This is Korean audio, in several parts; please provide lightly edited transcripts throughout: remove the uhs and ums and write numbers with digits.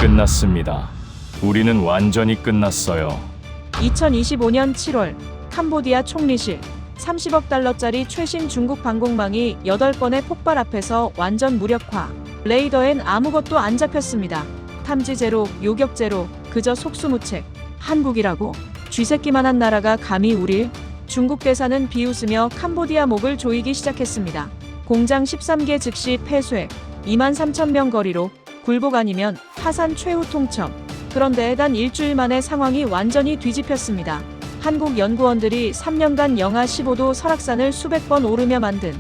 끝났습니다. 우리는 완전히 끝났어요. 2025년 7월 캄보디아 총리실 30억 달러짜리 최신 중국 방공망이 8번의 폭발 앞에서 완전 무력화. 레이더엔 아무것도 안 잡혔습니다. 탐지 제로, 요격 제로, 그저 속수무책. 한국이라고 쥐새끼만한 나라가 감히 우릴? 중국 대사는 비웃으며 캄보디아 목을 조이기 시작했습니다. 공장 13개 즉시 폐쇄, 23,000명 거리로 굴복 아니면 파산 최후 통첩. 그런데 단 일주일 만에 상황이 완전히 뒤집혔습니다. 한국 연구원들이 3년간 영하 15도 설악산을 수백 번 오르며 만든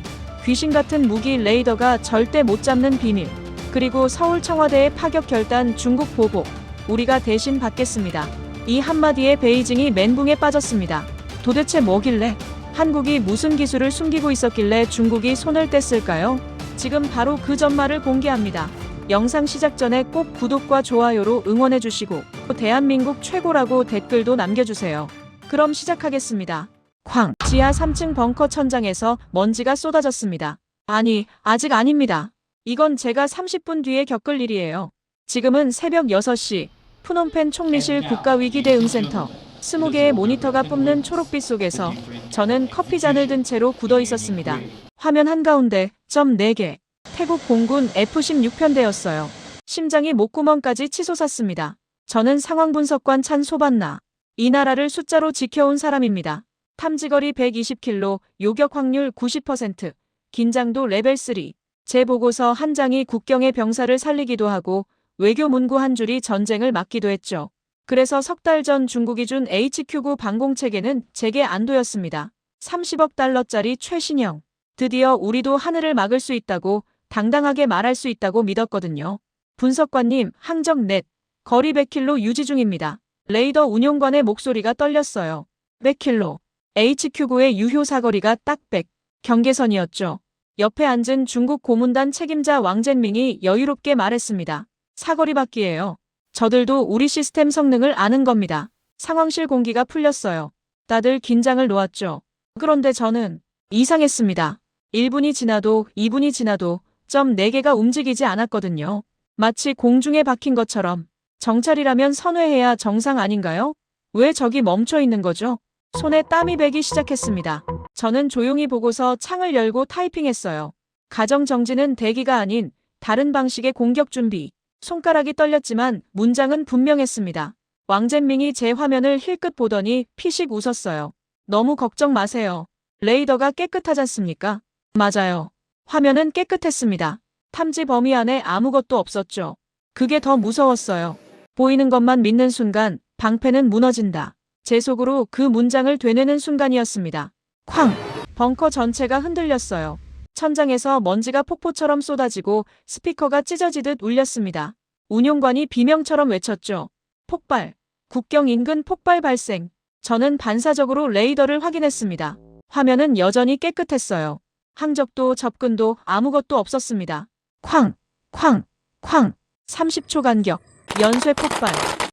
귀신 같은 무기 레이더가 절대 못 잡는 비밀. 그리고 서울 청와대의 파격 결단 중국 보복. 우리가 대신 받겠습니다. 이 한마디에 베이징이 멘붕에 빠졌습니다. 도대체 뭐길래? 한국이 무슨 기술을 숨기고 있었길래 중국이 손을 뗐을까요? 지금 바로 그 전말을 공개합니다. 영상 시작 전에 꼭 구독과 좋아요로 응원해주시고 대한민국 최고라고 댓글도 남겨주세요. 그럼 시작하겠습니다. 쾅! 지하 3층 벙커 천장에서 먼지가 쏟아졌습니다. 아니, 아직 아닙니다. 이건 제가 30분 뒤에 겪을 일이에요. 지금은 새벽 6시, 푸놈펜 총리실 국가위기대응센터. 20개의 모니터가 뿜는 초록빛 속에서 저는 커피잔을 든 채로 굳어 있었습니다. 화면 한가운데 점 4개. 태국 공군 F-16 편대였어요. 심장이 목구멍까지 치솟았습니다. 저는 상황 분석관 찬 소반나. 이 나라를 숫자로 지켜온 사람입니다. 탐지거리 120km, 요격 확률 90%, 긴장도 레벨 3. 제 보고서 한 장이 국경의 병사를 살리기도 하고 외교 문구 한 줄이 전쟁을 막기도 했죠. 그래서 석 달 전 중국이 준 HQ9 방공체계는 제게 안도였습니다. 30억 달러짜리 최신형. 드디어 우리도 하늘을 막을 수 있다고 당당하게 말할 수 있다고 믿었거든요. 분석관님, 항적 넷. 거리 100km 유지 중입니다. 레이더 운용관의 목소리가 떨렸어요. 100km. HQ9의 유효 사거리가 딱 100. 경계선이었죠. 옆에 앉은 중국 고문단 책임자 왕젠밍이 여유롭게 말했습니다. 사거리밖이에요. 저들도 우리 시스템 성능을 아는 겁니다. 상황실 공기가 풀렸어요. 다들 긴장을 놓았죠. 그런데 저는 이상했습니다. 1분이 지나도 2분이 지나도 점 4개가 움직이지 않았거든요. 마치 공중에 박힌 것처럼. 정찰이라면 선회해야 정상 아닌가요? 왜 저기 멈춰 있는 거죠? 손에 땀이 배기 시작했습니다. 저는 조용히 보고서 창을 열고 타이핑했어요. 가정 정지는 대기가 아닌 다른 방식의 공격 준비. 손가락이 떨렸지만 문장은 분명했습니다. 왕젠밍이 제 화면을 힐끗 보더니 피식 웃었어요. 너무 걱정 마세요. 레이더가 깨끗하지 않습니까? 맞아요. 화면은 깨끗했습니다. 탐지 범위 안에 아무것도 없었죠. 그게 더 무서웠어요. 보이는 것만 믿는 순간 방패는 무너진다. 제 속으로 그 문장을 되뇌는 순간이었습니다. 쾅! 벙커 전체가 흔들렸어요. 천장에서 먼지가 폭포처럼 쏟아지고 스피커가 찢어지듯 울렸습니다. 운용관이 비명처럼 외쳤죠. 폭발! 국경 인근 폭발 발생! 저는 반사적으로 레이더를 확인했습니다. 화면은 여전히 깨끗했어요. 항적도 접근도 아무것도 없었습니다. 쾅! 쾅! 쾅! 30초 간격. 연쇄 폭발.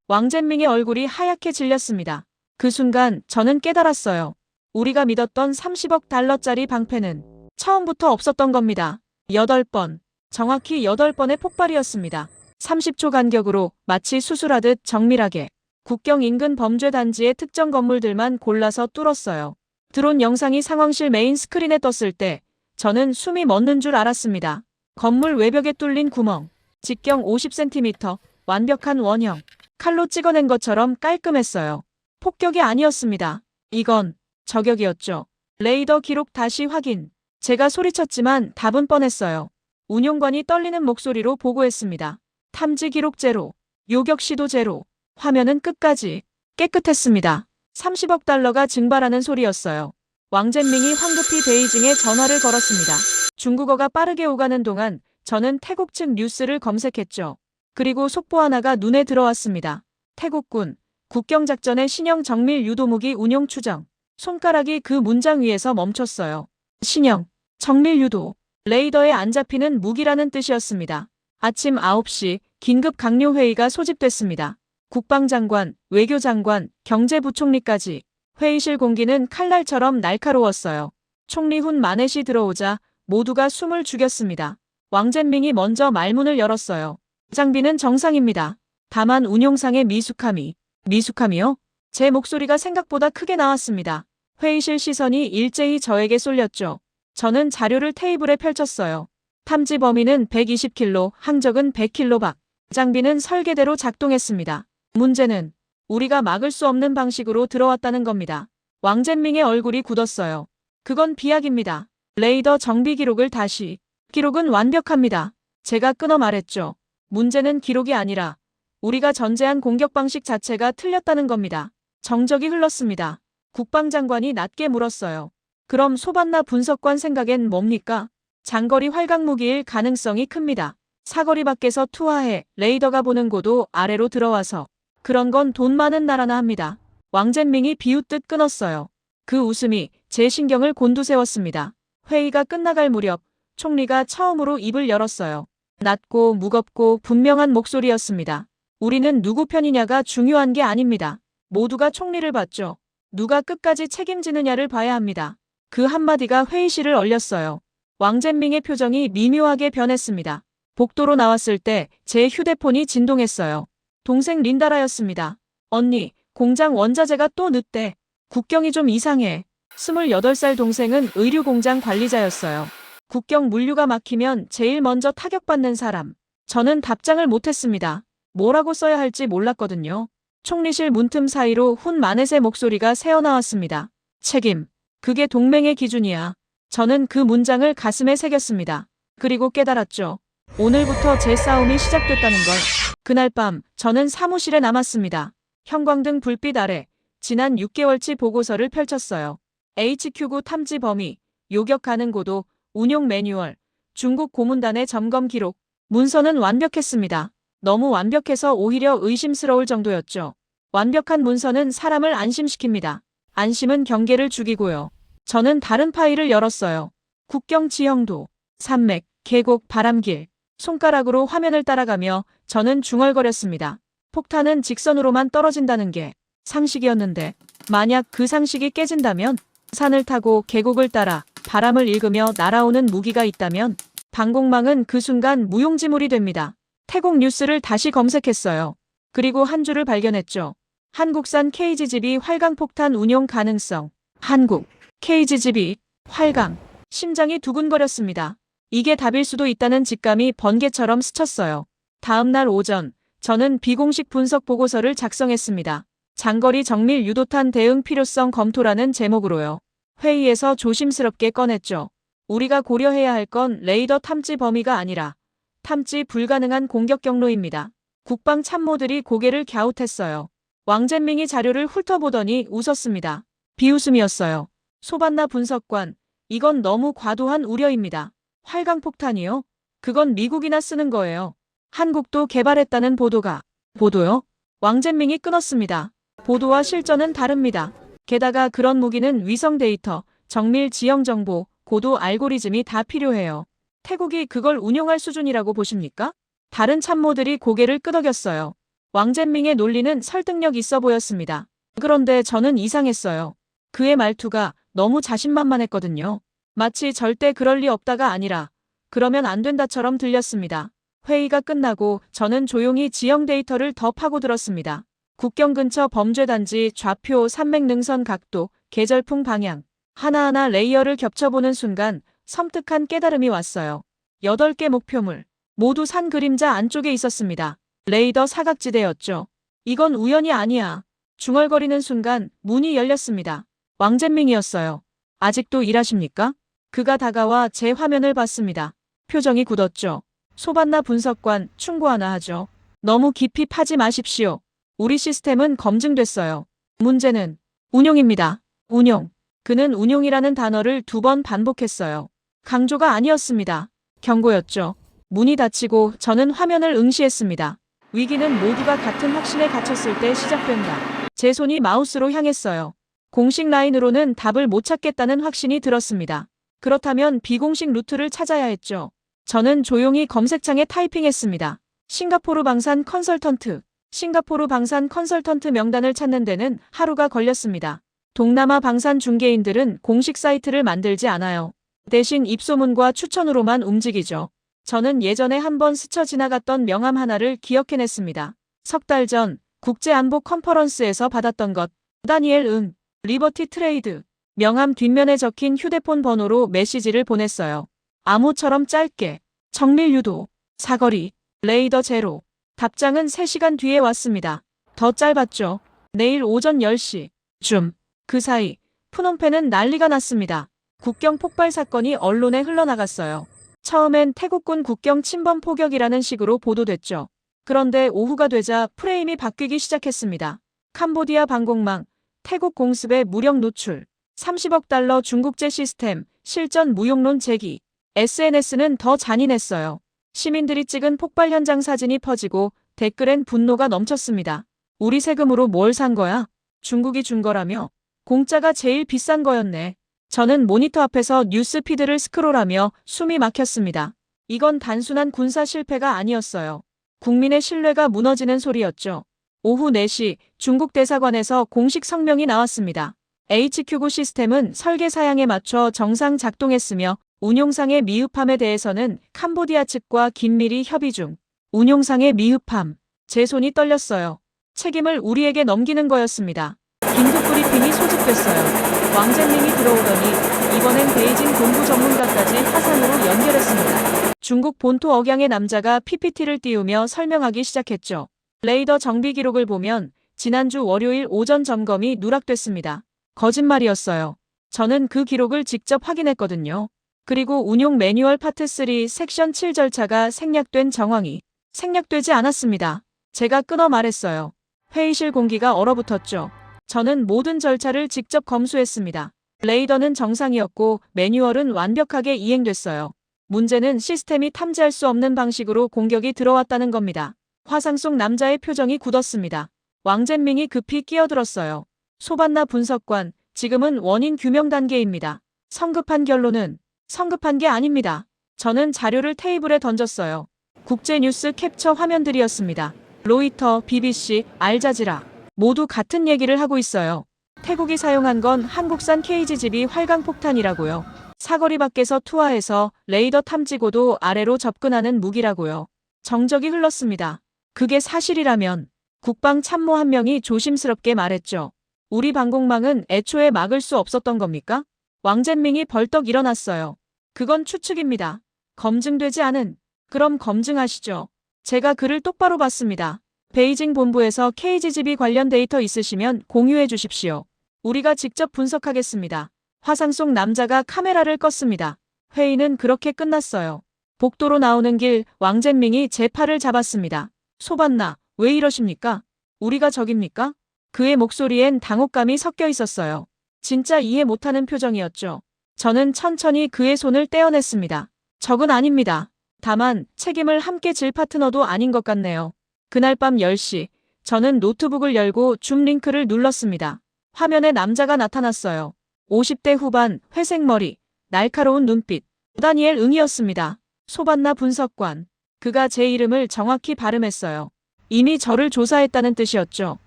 왕젠밍의 얼굴이 하얗게 질렸습니다. 그 순간 저는 깨달았어요. 우리가 믿었던 30억 달러짜리 방패는 처음부터 없었던 겁니다. 8번. 정확히 8번의 폭발이었습니다. 30초 간격으로 마치 수술하듯 정밀하게. 국경 인근 범죄 단지의 특정 건물들만 골라서 뚫었어요. 드론 영상이 상황실 메인 스크린에 떴을 때 저는 숨이 멎는 줄 알았습니다. 건물 외벽에 뚫린 구멍. 직경 50cm. 완벽한 원형. 칼로 찍어낸 것처럼 깔끔했어요. 폭격이 아니었습니다. 이건 저격이었죠. 레이더 기록 다시 확인. 제가 소리쳤지만 답은 뻔했어요. 운용관이 떨리는 목소리로 보고했습니다. 탐지 기록 제로. 요격 시도 제로. 화면은 끝까지 깨끗했습니다. 30억 달러가 증발하는 소리였어요. 왕젠밍이 황급히 베이징에 전화를 걸었습니다. 중국어가 빠르게 오가는 동안 저는 태국 측 뉴스를 검색했죠. 그리고 속보 하나가 눈에 들어왔습니다. 태국군 국경작전의 신형 정밀 유도무기 운용 추정. 손가락이 그 문장 위에서 멈췄어요. 신형, 정밀 유도. 레이더에 안 잡히는 무기라는 뜻이었습니다. 아침 9시 긴급 강요회의가 소집됐습니다. 국방장관, 외교장관, 경제부총리까지. 회의실 공기는 칼날처럼 날카로웠어요. 총리 훈 마넷이 들어오자 모두가 숨을 죽였습니다. 왕젠밍이 먼저 말문을 열었어요. 장비는 정상입니다. 다만 운용상의 미숙함이요? 제 목소리가 생각보다 크게 나왔습니다. 회의실 시선이 일제히 저에게 쏠렸죠. 저는 자료를 테이블에 펼쳤어요. 탐지 범위는 120km, 항적은 100km 밖. 장비는 설계대로 작동했습니다. 문제는 우리가 막을 수 없는 방식으로 들어왔다는 겁니다. 왕젠밍의 얼굴이 굳었어요. 그건 비약입니다. 레이더 정비 기록을 다시. 기록은 완벽합니다. 제가 끊어 말했죠. 문제는 기록이 아니라 우리가 전제한 공격 방식 자체가 틀렸다는 겁니다. 정적이 흘렀습니다. 국방장관이 낮게 물었어요. 그럼 소반나 분석관 생각엔 뭡니까? 장거리 활강 무기일 가능성이 큽니다. 사거리 밖에서 투하해 레이더가 보는 고도 아래로 들어와서 그런 건 돈 많은 나라나 합니다. 왕젠밍이 비웃듯 끊었어요. 그 웃음이 제 신경을 곤두세웠습니다. 회의가 끝나갈 무렵 총리가 처음으로 입을 열었어요. 낮고 무겁고 분명한 목소리였습니다. 우리는 누구 편이냐가 중요한 게 아닙니다. 모두가 총리를 봤죠. 누가 끝까지 책임지느냐를 봐야 합니다. 그 한마디가 회의실을 얼렸어요. 왕젠밍의 표정이 미묘하게 변했습니다. 복도로 나왔을 때 제 휴대폰이 진동했어요. 동생 린다라였습니다. 언니, 공장 원자재가 또 늦대. 국경이 좀 이상해. 28살 동생은 의류공장 관리자였어요. 국경 물류가 막히면 제일 먼저 타격받는 사람. 저는 답장을 못했습니다. 뭐라고 써야 할지 몰랐거든요. 총리실 문틈 사이로 훈 마넷의 목소리가 새어나왔습니다. 책임. 그게 동맹의 기준이야. 저는 그 문장을 가슴에 새겼습니다. 그리고 깨달았죠. 오늘부터 제 싸움이 시작됐다는 걸. 그날 밤 저는 사무실에 남았습니다. 형광등 불빛 아래 지난 6개월치 보고서를 펼쳤어요. HQ9 탐지 범위, 요격 가능 고도, 운용 매뉴얼, 중국 고문단의 점검 기록. 문서는 완벽했습니다. 너무 완벽해서 오히려 의심스러울 정도였죠. 완벽한 문서는 사람을 안심시킵니다. 안심은 경계를 죽이고요. 저는 다른 파일을 열었어요. 국경 지형도, 산맥, 계곡, 바람길. 손가락으로 화면을 따라가며 저는 중얼거렸습니다. 폭탄은 직선으로만 떨어진다는 게 상식이었는데 만약 그 상식이 깨진다면 산을 타고 계곡을 따라 바람을 읽으며 날아오는 무기가 있다면 방공망은 그 순간 무용지물이 됩니다. 태국 뉴스를 다시 검색했어요. 그리고 한 줄을 발견했죠. 한국산 KGGB 활강폭탄 운용 가능성. 한국 KGGB 활강. 심장이 두근거렸습니다. 이게 답일 수도 있다는 직감이 번개처럼 스쳤어요. 다음 날 오전 저는 비공식 분석 보고서를 작성했습니다. 장거리 정밀 유도탄 대응 필요성 검토라는 제목으로요. 회의에서 조심스럽게 꺼냈죠. 우리가 고려해야 할 건 레이더 탐지 범위가 아니라 탐지 불가능한 공격 경로입니다. 국방 참모들이 고개를 갸웃했어요. 왕젠밍이 자료를 훑어보더니 웃었습니다. 비웃음이었어요. 소반나 분석관, 이건 너무 과도한 우려입니다. 활강폭탄이요? 그건 미국이나 쓰는 거예요. 한국도 개발했다는 보도가. 보도요? 왕젠밍이 끊었습니다. 보도와 실전은 다릅니다. 게다가 그런 무기는 위성 데이터, 정밀 지형 정보, 고도 알고리즘이 다 필요해요. 태국이 그걸 운용할 수준이라고 보십니까? 다른 참모들이 고개를 끄덕였어요. 왕젠밍의 논리는 설득력 있어 보였습니다. 그런데 저는 이상했어요. 그의 말투가 너무 자신만만했거든요. 마치 절대 그럴 리 없다가 아니라 그러면 안 된다처럼 들렸습니다. 회의가 끝나고 저는 조용히 지형 데이터를 더 파고들었습니다. 국경 근처 범죄단지 좌표, 산맥 능선 각도, 계절풍 방향. 하나하나 레이어를 겹쳐보는 순간 섬뜩한 깨달음이 왔어요. 8개 목표물. 모두 산 그림자 안쪽에 있었습니다. 레이더 사각지대였죠. 이건 우연이 아니야. 중얼거리는 순간 문이 열렸습니다. 왕젠밍이었어요. 아직도 일하십니까? 그가 다가와 제 화면을 봤습니다. 표정이 굳었죠. 소반나 분석관 충고하나 하죠. 너무 깊이 파지 마십시오. 우리 시스템은 검증됐어요. 문제는 운용입니다. 운용. 그는 운용이라는 단어를 2번 반복했어요. 강조가 아니었습니다. 경고였죠. 문이 닫히고 저는 화면을 응시했습니다. 위기는 모두가 같은 확신에 갇혔을 때 시작된다. 제 손이 마우스로 향했어요. 공식 라인으로는 답을 못 찾겠다는 확신이 들었습니다. 그렇다면 비공식 루트를 찾아야 했죠. 저는 조용히 검색창에 타이핑했습니다. 싱가포르 방산 컨설턴트. 싱가포르 방산 컨설턴트 명단을 찾는 데는 하루가 걸렸습니다. 동남아 방산 중개인들은 공식 사이트를 만들지 않아요. 대신 입소문과 추천으로만 움직이죠. 저는 예전에 한번 스쳐 지나갔던 명함 하나를 기억해냈습니다. 석 달 전 국제안보 컨퍼런스에서 받았던 것. 다니엘 리버티 트레이드. 명함 뒷면에 적힌 휴대폰 번호로 메시지를 보냈어요. 암호처럼 짧게. 정밀 유도. 사거리. 레이더 제로. 답장은 3시간 뒤에 왔습니다. 더 짧았죠. 내일 오전 10시. 줌. 그 사이 푸놈펜은 난리가 났습니다. 국경 폭발 사건이 언론에 흘러나갔어요. 처음엔 태국군 국경 침범 포격이라는 식으로 보도됐죠. 그런데 오후가 되자 프레임이 바뀌기 시작했습니다. 캄보디아 방공망, 태국 공습의 무력 노출, 30억 달러 중국제 시스템, 실전 무용론 제기. SNS는 더 잔인했어요. 시민들이 찍은 폭발 현장 사진이 퍼지고 댓글엔 분노가 넘쳤습니다. 우리 세금으로 뭘 산 거야? 중국이 준 거라며? 공짜가 제일 비싼 거였네. 저는 모니터 앞에서 뉴스 피드를 스크롤하며 숨이 막혔습니다. 이건 단순한 군사 실패가 아니었어요. 국민의 신뢰가 무너지는 소리였죠. 오후 4시 중국 대사관에서 공식 성명이 나왔습니다. HQ9 시스템은 설계 사양에 맞춰 정상 작동했으며 운용상의 미흡함에 대해서는 캄보디아 측과 긴밀히 협의 중. 운용상의 미흡함. 제 손이 떨렸어요. 책임을 우리에게 넘기는 거였습니다. 긴급 브리핑이 소집됐어요. 왕젠밍이 들어오더니 이번엔 베이징 본부 전문가까지 화상으로 연결했습니다. 중국 본토 억양의 남자가 PPT를 띄우며 설명하기 시작했죠. 레이더 정비 기록을 보면 지난주 월요일 오전 점검이 누락됐습니다. 거짓말이었어요. 저는 그 기록을 직접 확인했거든요. 그리고 운용 매뉴얼 파트 3 섹션 7 절차가 생략된 정황이 생략되지 않았습니다. 제가 끊어 말했어요. 회의실 공기가 얼어붙었죠. 저는 모든 절차를 직접 검수했습니다. 레이더는 정상이었고 매뉴얼은 완벽하게 이행됐어요. 문제는 시스템이 탐지할 수 없는 방식으로 공격이 들어왔다는 겁니다. 화상 속 남자의 표정이 굳었습니다. 왕젠밍이 급히 끼어들었어요. 소반나 분석관, 지금은 원인 규명 단계입니다. 성급한 결론은 성급한 게 아닙니다. 저는 자료를 테이블에 던졌어요. 국제뉴스 캡처 화면들이었습니다. 로이터, BBC, 알자지라. 모두 같은 얘기를 하고 있어요. 태국이 사용한 건 한국산 KGB 활강폭탄이라고요. 사거리 밖에서 투하해서 레이더 탐지고도 아래로 접근하는 무기라고요. 정적이 흘렀습니다. 그게 사실이라면 국방 참모 한 명이 조심스럽게 말했죠. 우리 방공망은 애초에 막을 수 없었던 겁니까? 왕젠밍이 벌떡 일어났어요. 그건 추측입니다. 검증되지 않은. 그럼 검증하시죠. 제가 그를 똑바로 봤습니다. 베이징 본부에서 KGB 관련 데이터 있으시면 공유해 주십시오. 우리가 직접 분석하겠습니다. 화상 속 남자가 카메라를 껐습니다. 회의는 그렇게 끝났어요. 복도로 나오는 길 왕젠밍이 제 팔을 잡았습니다. 소반나, 왜 이러십니까? 우리가 적입니까? 그의 목소리엔 당혹감이 섞여 있었어요. 진짜 이해 못하는 표정이었죠. 저는 천천히 그의 손을 떼어냈습니다. 적은 아닙니다. 다만 책임을 함께 질 파트너도 아닌 것 같네요. 그날 밤 10시, 저는 노트북을 열고 줌 링크를 눌렀습니다. 화면에 남자가 나타났어요. 50대 후반, 회색 머리, 날카로운 눈빛. 다니엘 응이었습니다. 소반나 분석관. 그가 제 이름을 정확히 발음했어요. 이미 저를 조사했다는 뜻이었죠.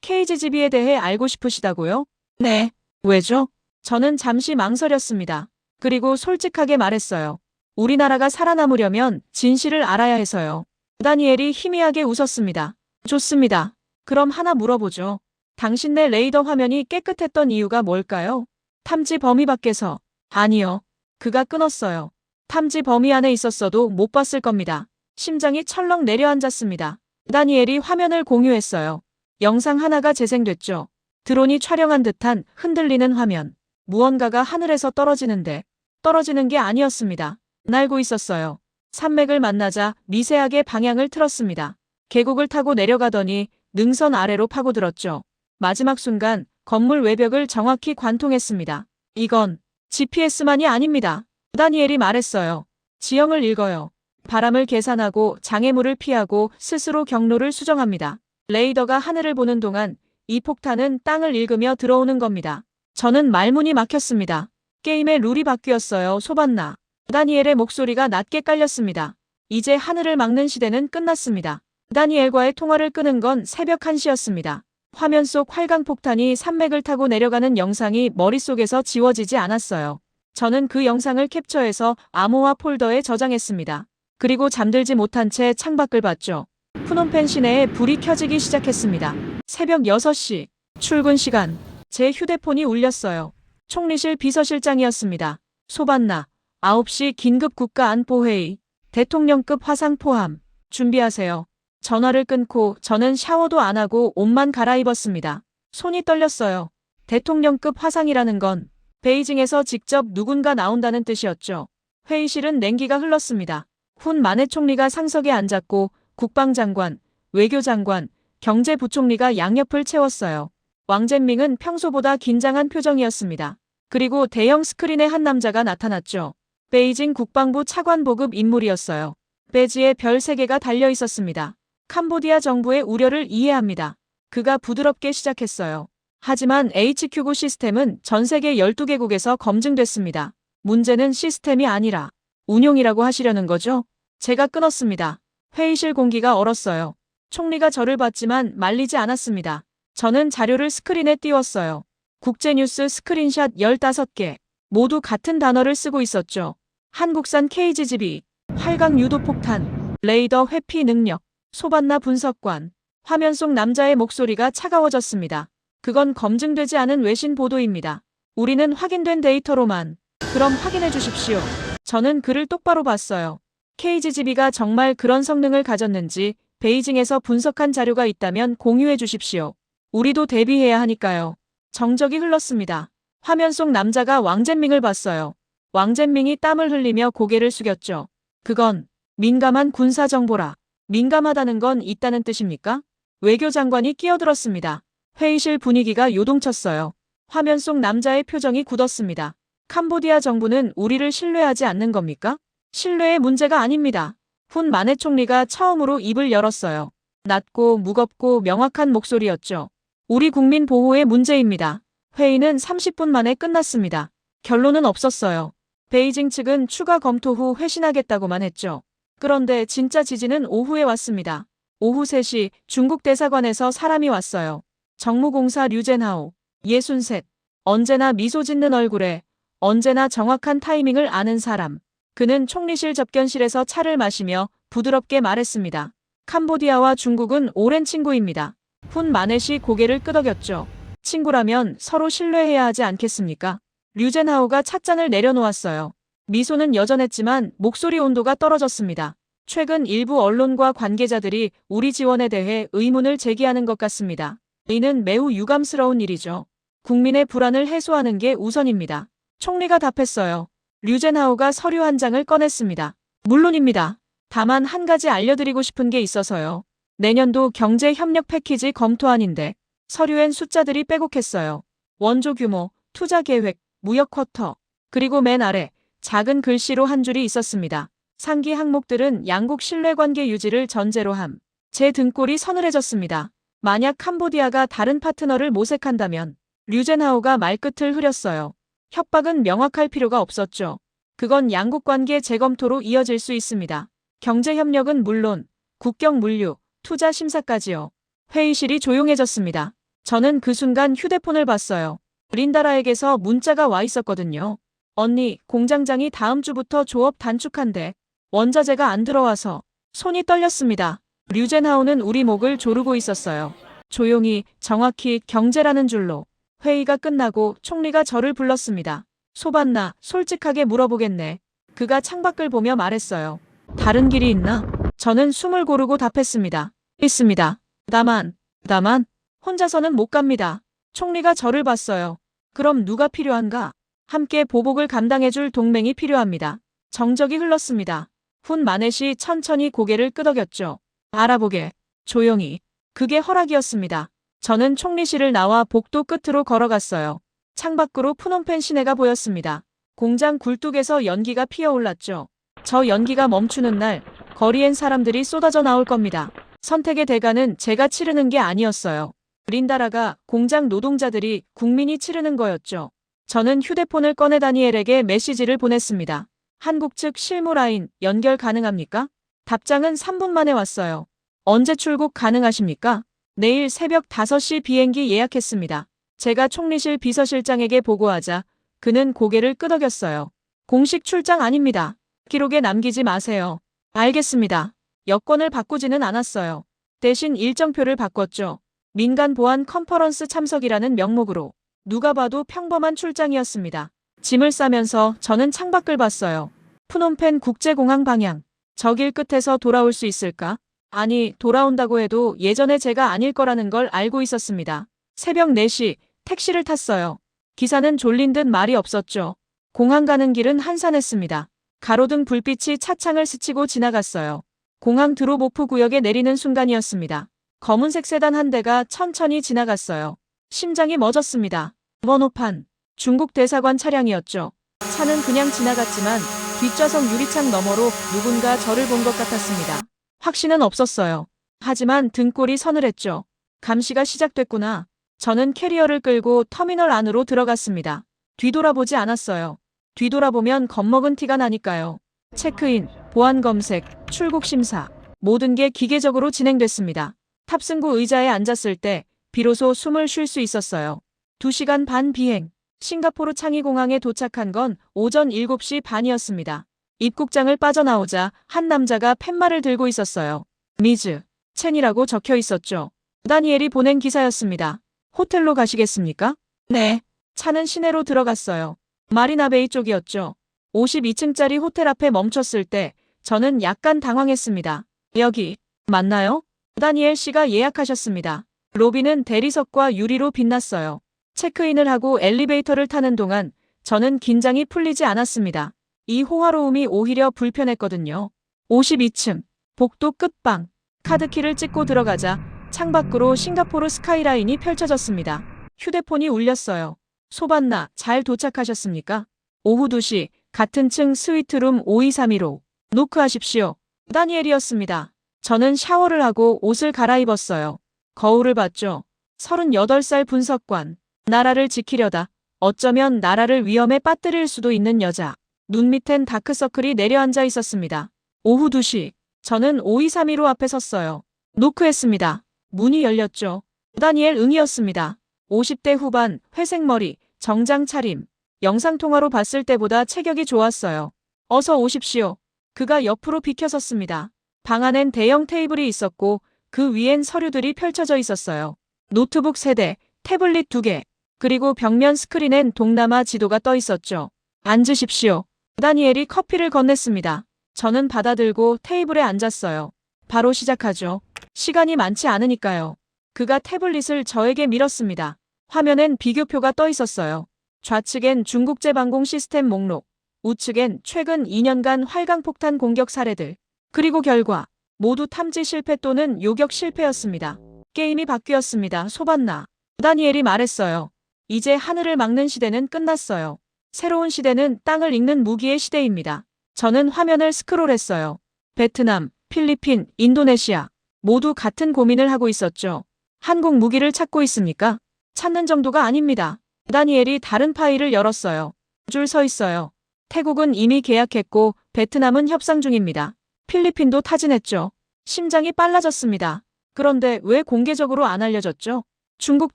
KGB에 대해 알고 싶으시다고요? 네. 왜죠? 저는 잠시 망설였습니다. 그리고 솔직하게 말했어요. 우리나라가 살아남으려면 진실을 알아야 해서요. 다니엘이 희미하게 웃었습니다. 좋습니다. 그럼 하나 물어보죠. 당신네 레이더 화면이 깨끗했던 이유가 뭘까요? 탐지 범위 밖에서. 아니요. 그가 끊었어요. 탐지 범위 안에 있었어도 못 봤을 겁니다. 심장이 철렁 내려앉았습니다. 다니엘이 화면을 공유했어요. 영상 하나가 재생됐죠. 드론이 촬영한 듯한 흔들리는 화면. 무언가가 하늘에서 떨어지는데 떨어지는 게 아니었습니다. 날고 있었어요. 산맥을 만나자 미세하게 방향을 틀었습니다. 계곡을 타고 내려가더니 능선 아래로 파고들었죠. 마지막 순간 건물 외벽을 정확히 관통했습니다. 이건 GPS만이 아닙니다. 다니엘이 말했어요. 지형을 읽어요. 바람을 계산하고 장애물을 피하고 스스로 경로를 수정합니다. 레이더가 하늘을 보는 동안 이 폭탄은 땅을 읽으며 들어오는 겁니다. 저는 말문이 막혔습니다. 게임의 룰이 바뀌었어요. 소반나. 다니엘의 목소리가 낮게 깔렸습니다. 이제 하늘을 막는 시대는 끝났습니다. 다니엘과의 통화를 끄는 건 새벽 1시였습니다. 화면 속 활강폭탄이 산맥을 타고 내려가는 영상이 머릿속에서 지워지지 않았어요. 저는 그 영상을 캡처해서 암호화 폴더에 저장했습니다. 그리고 잠들지 못한 채 창밖을 봤죠. 푸놈펜 시내에 불이 켜지기 시작했습니다. 새벽 6시, 출근 시간. 제 휴대폰이 울렸어요. 총리실 비서실장이었습니다. 소반나, 9시 긴급 국가안보회의. 대통령급 화상 포함. 준비하세요. 전화를 끊고 저는 샤워도 안 하고 옷만 갈아입었습니다. 손이 떨렸어요. 대통령급 화상이라는 건 베이징에서 직접 누군가 나온다는 뜻이었죠. 회의실은 냉기가 흘렀습니다. 훈 마네 총리가 상석에 앉았고 국방장관, 외교장관, 경제부총리가 양옆을 채웠어요. 왕젠밍은 평소보다 긴장한 표정이었습니다. 그리고 대형 스크린에 한 남자가 나타났죠. 베이징 국방부 차관보급 인물이었어요. 배지에 별 3개가 달려 있었습니다. 캄보디아 정부의 우려를 이해합니다. 그가 부드럽게 시작했어요. 하지만 HQ9 시스템은 전 세계 12개국에서 검증됐습니다. 문제는 시스템이 아니라 운용이라고 하시려는 거죠? 제가 끊었습니다. 회의실 공기가 얼었어요. 총리가 저를 봤지만 말리지 않았습니다. 저는 자료를 스크린에 띄웠어요. 국제뉴스 스크린샷 15개. 모두 같은 단어를 쓰고 있었죠. 한국산 KGB, 활강 유도폭탄, 레이더 회피 능력, 소반나 분석관. 화면 속 남자의 목소리가 차가워졌습니다. 그건 검증되지 않은 외신 보도입니다. 우리는 확인된 데이터로만. 그럼 확인해 주십시오. 저는 그를 똑바로 봤어요. KGB가 정말 그런 성능을 가졌는지 베이징에서 분석한 자료가 있다면 공유해 주십시오. 우리도 대비해야 하니까요. 정적이 흘렀습니다. 화면 속 남자가 왕젠밍을 봤어요. 왕젠밍이 땀을 흘리며 고개를 숙였죠. 그건 민감한 군사 정보라. 민감하다는 건 있다는 뜻입니까? 외교장관이 끼어들었습니다. 회의실 분위기가 요동쳤어요. 화면 속 남자의 표정이 굳었습니다. 캄보디아 정부는 우리를 신뢰하지 않는 겁니까? 신뢰의 문제가 아닙니다. 훈 마네 총리가 처음으로 입을 열었어요. 낮고 무겁고 명확한 목소리였죠. 우리 국민 보호의 문제입니다. 회의는 30분 만에 끝났습니다. 결론은 없었어요. 베이징 측은 추가 검토 후 회신하겠다고만 했죠. 그런데 진짜 지진은 오후에 왔습니다. 오후 3시 중국 대사관에서 사람이 왔어요. 정무공사 류젠하오. 63. 언제나 미소 짓는 얼굴에 언제나 정확한 타이밍을 아는 사람. 그는 총리실 접견실에서 차를 마시며 부드럽게 말했습니다. 캄보디아와 중국은 오랜 친구입니다. 훈 마넷이 고개를 끄덕였죠. 친구라면 서로 신뢰해야 하지 않겠습니까? 류젠하오가 찻잔을 내려놓았어요. 미소는 여전했지만 목소리 온도가 떨어졌습니다. 최근 일부 언론과 관계자들이 우리 지원에 대해 의문을 제기하는 것 같습니다. 이는 매우 유감스러운 일이죠. 국민의 불안을 해소하는 게 우선입니다. 총리가 답했어요. 류젠하오가 서류 한 장을 꺼냈습니다. 물론입니다. 다만 한 가지 알려드리고 싶은 게 있어서요. 내년도 경제협력 패키지 검토안인데 서류엔 숫자들이 빼곡했어요. 원조 규모, 투자 계획, 무역 쿼터, 그리고 맨 아래 작은 글씨로 한 줄이 있었습니다. 상기 항목들은 양국 신뢰관계 유지를 전제로 함. 제 등골이 서늘해졌습니다. 만약 캄보디아가 다른 파트너를 모색한다면 류젠하오가 말끝을 흐렸어요. 협박은 명확할 필요가 없었죠. 그건 양국 관계 재검토로 이어질 수 있습니다. 경제협력은 물론 국경 물류, 투자 심사까지요. 회의실이 조용해졌습니다. 저는 그 순간 휴대폰을 봤어요. 린다라에게서 문자가 와 있었거든요. 언니, 공장장이 다음 주부터 조업 단축한대. 원자재가 안 들어와서 손이 떨렸습니다. 류젠하오는 우리 목을 조르고 있었어요. 조용히, 정확히 경제라는 줄로. 회의가 끝나고 총리가 저를 불렀습니다. 소반나, 솔직하게 물어보겠네. 그가 창밖을 보며 말했어요. 다른 길이 있나? 저는 숨을 고르고 답했습니다. 있습니다. 다만, 혼자서는 못 갑니다. 총리가 저를 봤어요. 그럼 누가 필요한가? 함께 보복을 감당해줄 동맹이 필요합니다. 정적이 흘렀습니다. 훈 마넷이 천천히 고개를 끄덕였죠. 알아보게. 조용히. 그게 허락이었습니다. 저는 총리실을 나와 복도 끝으로 걸어갔어요. 창밖으로 푸놈펜 시내가 보였습니다. 공장 굴뚝에서 연기가 피어올랐죠. 저 연기가 멈추는 날 거리엔 사람들이 쏟아져 나올 겁니다. 선택의 대가는 제가 치르는 게 아니었어요. 린다라가 공장 노동자들이 국민이 치르는 거였죠. 저는 휴대폰을 꺼내 다니엘에게 메시지를 보냈습니다. 한국 측 실무 라인 연결 가능합니까? 답장은 3분 만에 왔어요. 언제 출국 가능하십니까? 내일 새벽 5시 비행기 예약했습니다. 제가 총리실 비서실장에게 보고하자 그는 고개를 끄덕였어요. 공식 출장 아닙니다. 기록에 남기지 마세요. 알겠습니다. 여권을 바꾸지는 않았어요. 대신 일정표를 바꿨죠. 민간 보안 컨퍼런스 참석이라는 명목으로. 누가 봐도 평범한 출장이었습니다. 짐을 싸면서 저는 창밖을 봤어요. 프놈펜 국제공항 방향. 저 길 끝에서 돌아올 수 있을까? 아니, 돌아온다고 해도 예전에 제가 아닐 거라는 걸 알고 있었습니다. 새벽 4시 택시를 탔어요. 기사는 졸린 듯 말이 없었죠. 공항 가는 길은 한산했습니다. 가로등 불빛이 차창을 스치고 지나갔어요. 공항 드롭오프 구역에 내리는 순간이었습니다. 검은색 세단 한 대가 천천히 지나갔어요. 심장이 멎었습니다. 번호판. 중국 대사관 차량이었죠. 차는 그냥 지나갔지만 뒷좌석 유리창 너머로 누군가 저를 본 것 같았습니다. 확신은 없었어요. 하지만 등골이 서늘했죠. 감시가 시작됐구나. 저는 캐리어를 끌고 터미널 안으로 들어갔습니다. 뒤돌아보지 않았어요. 뒤돌아보면 겁먹은 티가 나니까요. 체크인, 보안 검색, 출국 심사. 모든 게 기계적으로 진행됐습니다. 탑승구 의자에 앉았을 때 비로소 숨을 쉴 수 있었어요. 2시간 반 비행. 싱가포르 창의공항에 도착한 건 오전 7시 반이었습니다. 입국장을 빠져나오자 한 남자가 팻말을 들고 있었어요. 미즈, 첸이라고 적혀 있었죠. 다니엘이 보낸 기사였습니다. 호텔로 가시겠습니까? 네. 차는 시내로 들어갔어요. 마리나베이 쪽이었죠. 52층짜리 호텔 앞에 멈췄을 때 저는 약간 당황했습니다. 여기 맞나요? 다니엘 씨가 예약하셨습니다. 로비는 대리석과 유리로 빛났어요. 체크인을 하고 엘리베이터를 타는 동안 저는 긴장이 풀리지 않았습니다. 이 호화로움이 오히려 불편했거든요. 52층, 복도 끝방. 카드키를 찍고 들어가자 창밖으로 싱가포르 스카이라인이 펼쳐졌습니다. 휴대폰이 울렸어요. 소반나, 잘 도착하셨습니까? 오후 2시, 같은 층 스위트룸 52315. 노크하십시오. 다니엘이었습니다. 저는 샤워를 하고 옷을 갈아입었어요. 거울을 봤죠. 38살 분석관. 나라를 지키려다 어쩌면 나라를 위험에 빠뜨릴 수도 있는 여자. 눈 밑엔 다크서클이 내려앉아 있었습니다. 오후 2시, 저는 52315 앞에 섰어요. 노크했습니다. 문이 열렸죠. 다니엘 응이었습니다. 50대 후반, 회색 머리, 정장 차림. 영상통화로 봤을 때보다 체격이 좋았어요. 어서 오십시오. 그가 옆으로 비켜섰습니다. 방 안엔 대형 테이블이 있었고 그 위엔 서류들이 펼쳐져 있었어요. 노트북 3대, 태블릿 2개, 그리고 벽면 스크린엔 동남아 지도가 떠 있었죠. 앉으십시오. 다니엘이 커피를 건넸습니다. 저는 받아들고 테이블에 앉았어요. 바로 시작하죠. 시간이 많지 않으니까요. 그가 태블릿을 저에게 밀었습니다. 화면엔 비교표가 떠 있었어요. 좌측엔 중국제방공 시스템 목록, 우측엔 최근 2년간 활강폭탄 공격 사례들, 그리고 결과 모두 탐지 실패 또는 요격 실패였습니다. 게임이 바뀌었습니다. 소반나. 다니엘이 말했어요. 이제 하늘을 막는 시대는 끝났어요. 새로운 시대는 땅을 읽는 무기의 시대입니다. 저는 화면을 스크롤했어요. 베트남, 필리핀, 인도네시아 모두 같은 고민을 하고 있었죠. 한국 무기를 찾고 있습니까? 찾는 정도가 아닙니다. 다니엘이 다른 파일을 열었어요. 줄 서 있어요. 태국은 이미 계약했고 베트남은 협상 중입니다. 필리핀도 타진했죠. 심장이 빨라졌습니다. 그런데 왜 공개적으로 안 알려졌죠? 중국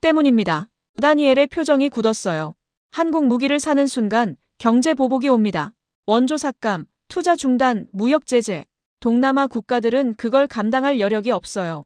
때문입니다. 다니엘의 표정이 굳었어요. 한국 무기를 사는 순간 경제 보복이 옵니다. 원조 삭감, 투자 중단, 무역 제재. 동남아 국가들은 그걸 감당할 여력이 없어요.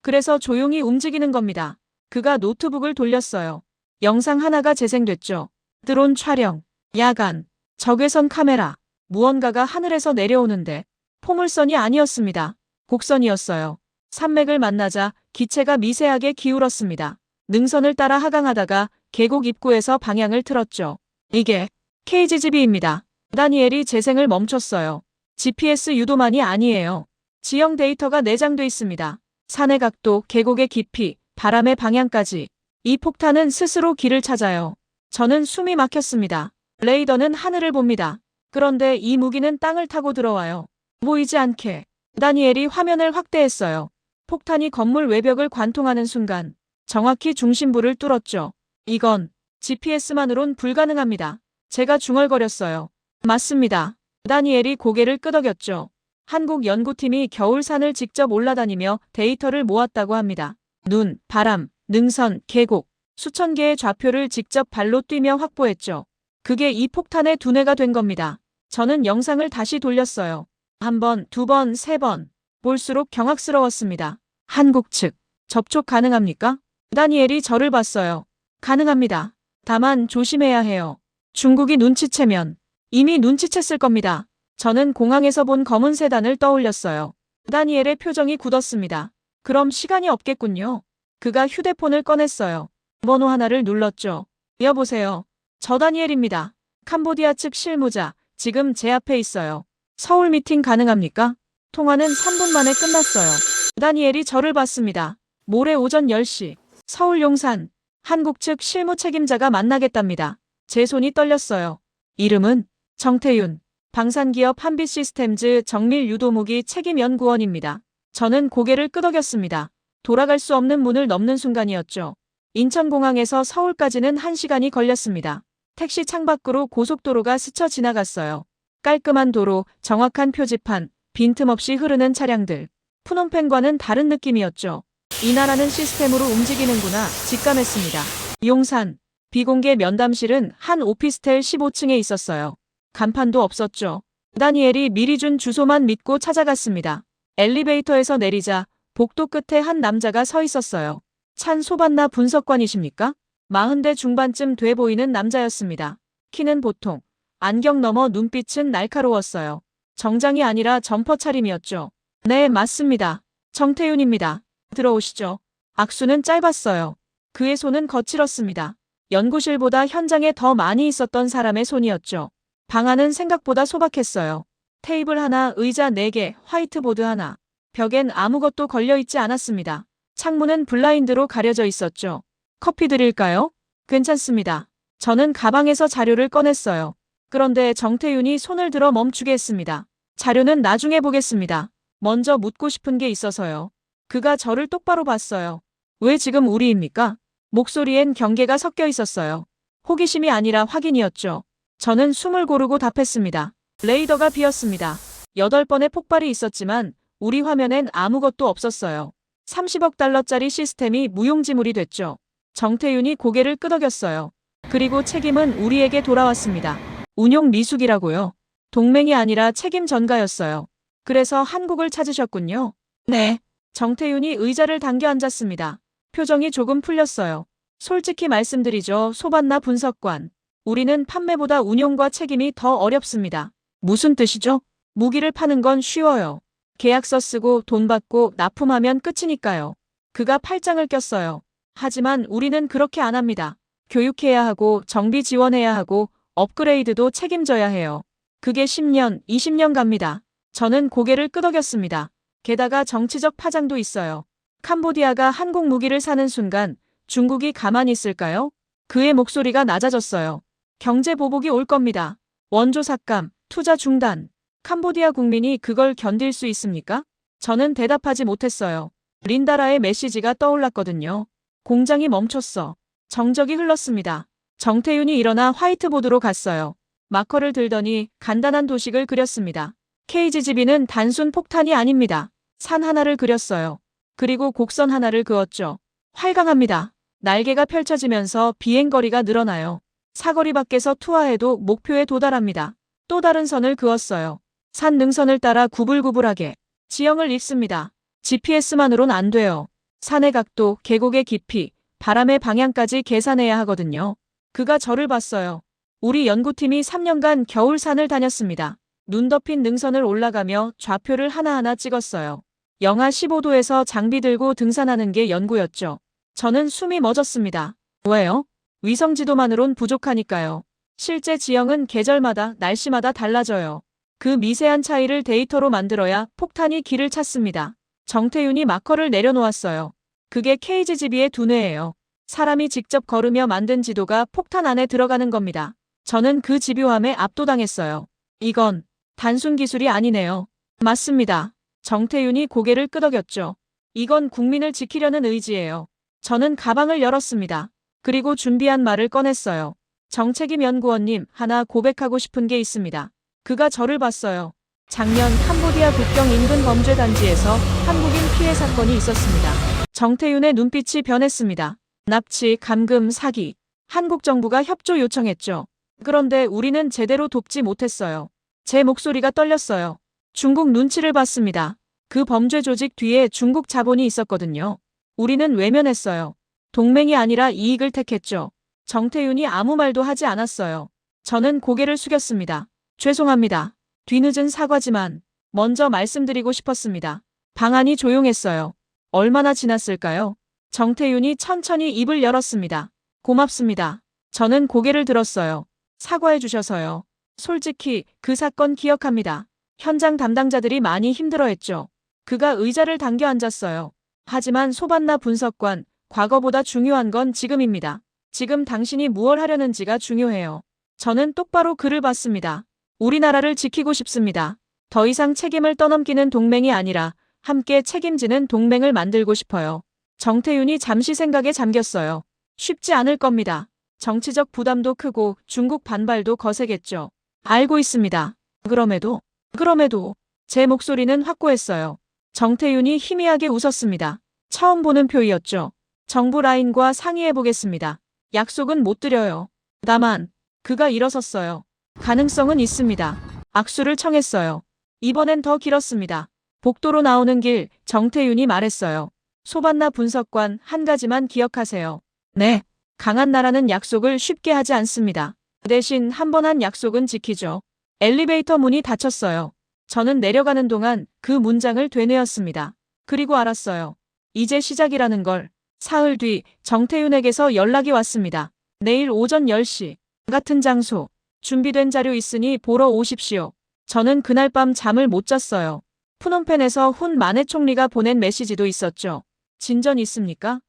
그래서 조용히 움직이는 겁니다. 그가 노트북을 돌렸어요. 영상 하나가 재생됐죠. 드론 촬영, 야간, 적외선 카메라. 무언가가 하늘에서 내려오는데 포물선이 아니었습니다. 곡선이었어요. 산맥을 만나자 기체가 미세하게 기울었습니다. 능선을 따라 하강하다가 계곡 입구에서 방향을 틀었죠. 이게 KGB입니다. 다니엘이 재생을 멈췄어요. GPS 유도만이 아니에요. 지형 데이터가 내장돼 있습니다. 산의 각도, 계곡의 깊이, 바람의 방향까지. 이 폭탄은 스스로 길을 찾아요. 저는 숨이 막혔습니다. 레이더는 하늘을 봅니다. 그런데 이 무기는 땅을 타고 들어와요. 보이지 않게. 다니엘이 화면을 확대했어요. 폭탄이 건물 외벽을 관통하는 순간 정확히 중심부를 뚫었죠. 이건 GPS만으론 불가능합니다. 제가 중얼거렸어요. 맞습니다. 다니엘이 고개를 끄덕였죠. 한국 연구팀이 겨울산을 직접 올라다니며 데이터를 모았다고 합니다. 눈, 바람, 능선, 계곡, 수천 개의 좌표를 직접 발로 뛰며 확보했죠. 그게 이 폭탄의 두뇌가 된 겁니다. 저는 영상을 다시 돌렸어요. 1번, 2번, 3번. 볼수록 경악스러웠습니다. 한국 측, 접촉 가능합니까? 다니엘이 저를 봤어요. 가능합니다. 다만 조심해야 해요. 중국이 눈치채면 이미 눈치챘을 겁니다. 저는 공항에서 본 검은 세단을 떠올렸어요. 다니엘의 표정이 굳었습니다. 그럼 시간이 없겠군요. 그가 휴대폰을 꺼냈어요. 번호 하나를 눌렀죠. 여보세요. 저 다니엘입니다. 캄보디아 측 실무자, 지금 제 앞에 있어요. 서울 미팅 가능합니까? 통화는 3분 만에 끝났어요. 다니엘이 저를 봤습니다. 모레 오전 10시, 서울 용산, 한국 측 실무 책임자가 만나겠답니다. 제 손이 떨렸어요. 이름은 정태윤, 방산기업 한빛시스템즈 정밀 유도무기 책임연구원입니다. 저는 고개를 끄덕였습니다. 돌아갈 수 없는 문을 넘는 순간이었죠. 인천공항에서 서울까지는 1시간이 걸렸습니다. 택시 창밖으로 고속도로가 스쳐 지나갔어요. 깔끔한 도로, 정확한 표지판, 빈틈없이 흐르는 차량들. 푸놈펜과는 다른 느낌이었죠. 이 나라는 시스템으로 움직이는구나 직감했습니다. 용산, 비공개 면담실은 한 오피스텔 15층에 있었어요. 간판도 없었죠. 다니엘이 미리 준 주소만 믿고 찾아갔습니다. 엘리베이터에서 내리자 복도 끝에 한 남자가 서 있었어요. 찬 소반나 분석관이십니까? 40대 중반쯤 돼 보이는 남자였습니다. 키는 보통, 안경 너머 눈빛은 날카로웠어요. 정장이 아니라 점퍼 차림이었죠. 네, 맞습니다. 정태윤입니다. 들어오시죠. 악수는 짧았어요. 그의 손은 거칠었습니다. 연구실보다 현장에 더 많이 있었던 사람의 손이었죠. 방 안은 생각보다 소박했어요. 테이블 하나, 의자 4개, 화이트보드 하나. 벽엔 아무것도 걸려있지 않았습니다. 창문은 블라인드로 가려져 있었죠. 커피 드릴까요? 괜찮습니다. 저는 가방에서 자료를 꺼냈어요. 그런데 정태윤이 손을 들어 멈추게 했습니다. 자료는 나중에 보겠습니다. 먼저 묻고 싶은 게 있어서요. 그가 저를 똑바로 봤어요. 왜 지금 우리입니까? 목소리엔 경계가 섞여 있었어요. 호기심이 아니라 확인이었죠. 저는 숨을 고르고 답했습니다. 레이더가 비었습니다. 8번의 폭발이 있었지만 우리 화면엔 아무것도 없었어요. 30억 달러짜리 시스템이 무용지물이 됐죠. 정태윤이 고개를 끄덕였어요. 그리고 책임은 우리에게 돌아왔습니다. 운용 미숙이라고요. 동맹이 아니라 책임 전가였어요. 그래서 한국을 찾으셨군요. 네. 정태윤이 의자를 당겨 앉았습니다. 표정이 조금 풀렸어요. 솔직히 말씀드리죠, 소반나 분석관. 우리는 판매보다 운용과 책임이 더 어렵습니다. 무슨 뜻이죠? 무기를 파는 건 쉬워요. 계약서 쓰고 돈 받고 납품하면 끝이니까요. 그가 팔짱을 꼈어요. 하지만 우리는 그렇게 안 합니다. 교육해야 하고 정비 지원해야 하고 업그레이드도 책임져야 해요. 그게 10년, 20년 갑니다. 저는 고개를 끄덕였습니다. 게다가 정치적 파장도 있어요. 캄보디아가 한국 무기를 사는 순간 중국이 가만히 있을까요? 그의 목소리가 낮아졌어요. 경제 보복이 올 겁니다. 원조 삭감, 투자 중단. 캄보디아 국민이 그걸 견딜 수 있습니까? 저는 대답하지 못했어요. 린다라의 메시지가 떠올랐거든요. 공장이 멈췄어. 정적이 흘렀습니다. 정태윤이 일어나 화이트보드로 갔어요. 마커를 들더니 간단한 도식을 그렸습니다. KGB는 단순 폭탄이 아닙니다. 산 하나를 그렸어요. 그리고 곡선 하나를 그었죠. 활강합니다. 날개가 펼쳐지면서 비행거리가 늘어나요. 사거리 밖에서 투하해도 목표에 도달합니다. 또 다른 선을 그었어요. 산 능선을 따라 구불구불하게. 지형을 읽습니다. GPS만으론 안 돼요. 산의 각도, 계곡의 깊이, 바람의 방향까지 계산해야 하거든요. 그가 저를 봤어요. 우리 연구팀이 3년간 겨울 산을 다녔습니다. 눈 덮인 능선을 올라가며 좌표를 하나하나 찍었어요. 영하 15도에서 장비 들고 등산하는 게 연구였죠. 저는 숨이 멎었습니다. 왜요? 위성 지도만으론 부족하니까요. 실제 지형은 계절마다, 날씨마다 달라져요. 그 미세한 차이를 데이터로 만들어야 폭탄이 길을 찾습니다. 정태윤이 마커를 내려놓았어요. 그게 KGB의 두뇌예요. 사람이 직접 걸으며 만든 지도가 폭탄 안에 들어가는 겁니다. 저는 그 집요함에 압도당했어요. 이건 단순 기술이 아니네요. 맞습니다. 정태윤이 고개를 끄덕였죠. 이건 국민을 지키려는 의지예요. 저는 가방을 열었습니다. 그리고 준비한 말을 꺼냈어요. 정책임 연구원님, 하나 고백하고 싶은 게 있습니다. 그가 저를 봤어요. 작년 캄보디아 국경 인근 범죄 단지에서 한국인 피해 사건이 있었습니다. 정태윤의 눈빛이 변했습니다. 납치, 감금, 사기. 한국 정부가 협조 요청했죠. 그런데 우리는 제대로 돕지 못했어요. 제 목소리가 떨렸어요. 중국 눈치를 봤습니다. 그 범죄 조직 뒤에 중국 자본이 있었거든요. 우리는 외면했어요. 동맹이 아니라 이익을 택했죠. 정태윤이 아무 말도 하지 않았어요. 저는 고개를 숙였습니다. 죄송합니다. 뒤늦은 사과지만 먼저 말씀드리고 싶었습니다. 방 안이 조용했어요. 얼마나 지났을까요? 정태윤이 천천히 입을 열었습니다. 고맙습니다. 저는 고개를 들었어요. 사과해 주셔서요. 솔직히 그 사건 기억합니다. 현장 담당자들이 많이 힘들어했죠. 그가 의자를 당겨 앉았어요. 하지만 소반나 분석관, 과거보다 중요한 건 지금입니다. 지금 당신이 무얼 하려는지가 중요해요. 저는 똑바로 그를 봤습니다. 우리나라를 지키고 싶습니다. 더 이상 책임을 떠넘기는 동맹이 아니라 함께 책임지는 동맹을 만들고 싶어요. 정태윤이 잠시 생각에 잠겼어요. 쉽지 않을 겁니다. 정치적 부담도 크고 중국 반발도 거세겠죠. 알고 있습니다. 그럼에도 제 목소리는 확고했어요. 정태윤이 희미하게 웃었습니다. 처음 보는 표이었죠. 정부 라인과 상의해보겠습니다. 약속은 못 드려요. 다만 그가 일어섰어요. 가능성은 있습니다. 악수를 청했어요. 이번엔 더 길었습니다. 복도로 나오는 길 정태윤이 말했어요. 소반나 분석관 한 가지만 기억하세요. 네. 강한 나라는 약속을 쉽게 하지 않습니다. 대신 한 번 한 약속은 지키죠. 엘리베이터 문이 닫혔어요. 저는 내려가는 동안 그 문장을 되뇌었습니다. 그리고 알았어요. 이제 시작이라는 걸. 사흘 뒤 정태윤에게서 연락이 왔습니다. 내일 오전 10시. 같은 장소. 준비된 자료 있으니 보러 오십시오. 저는 그날 밤 잠을 못 잤어요. 푸놈펜에서 훈 마네 총리가 보낸 메시지도 있었죠. 진전 있습니까?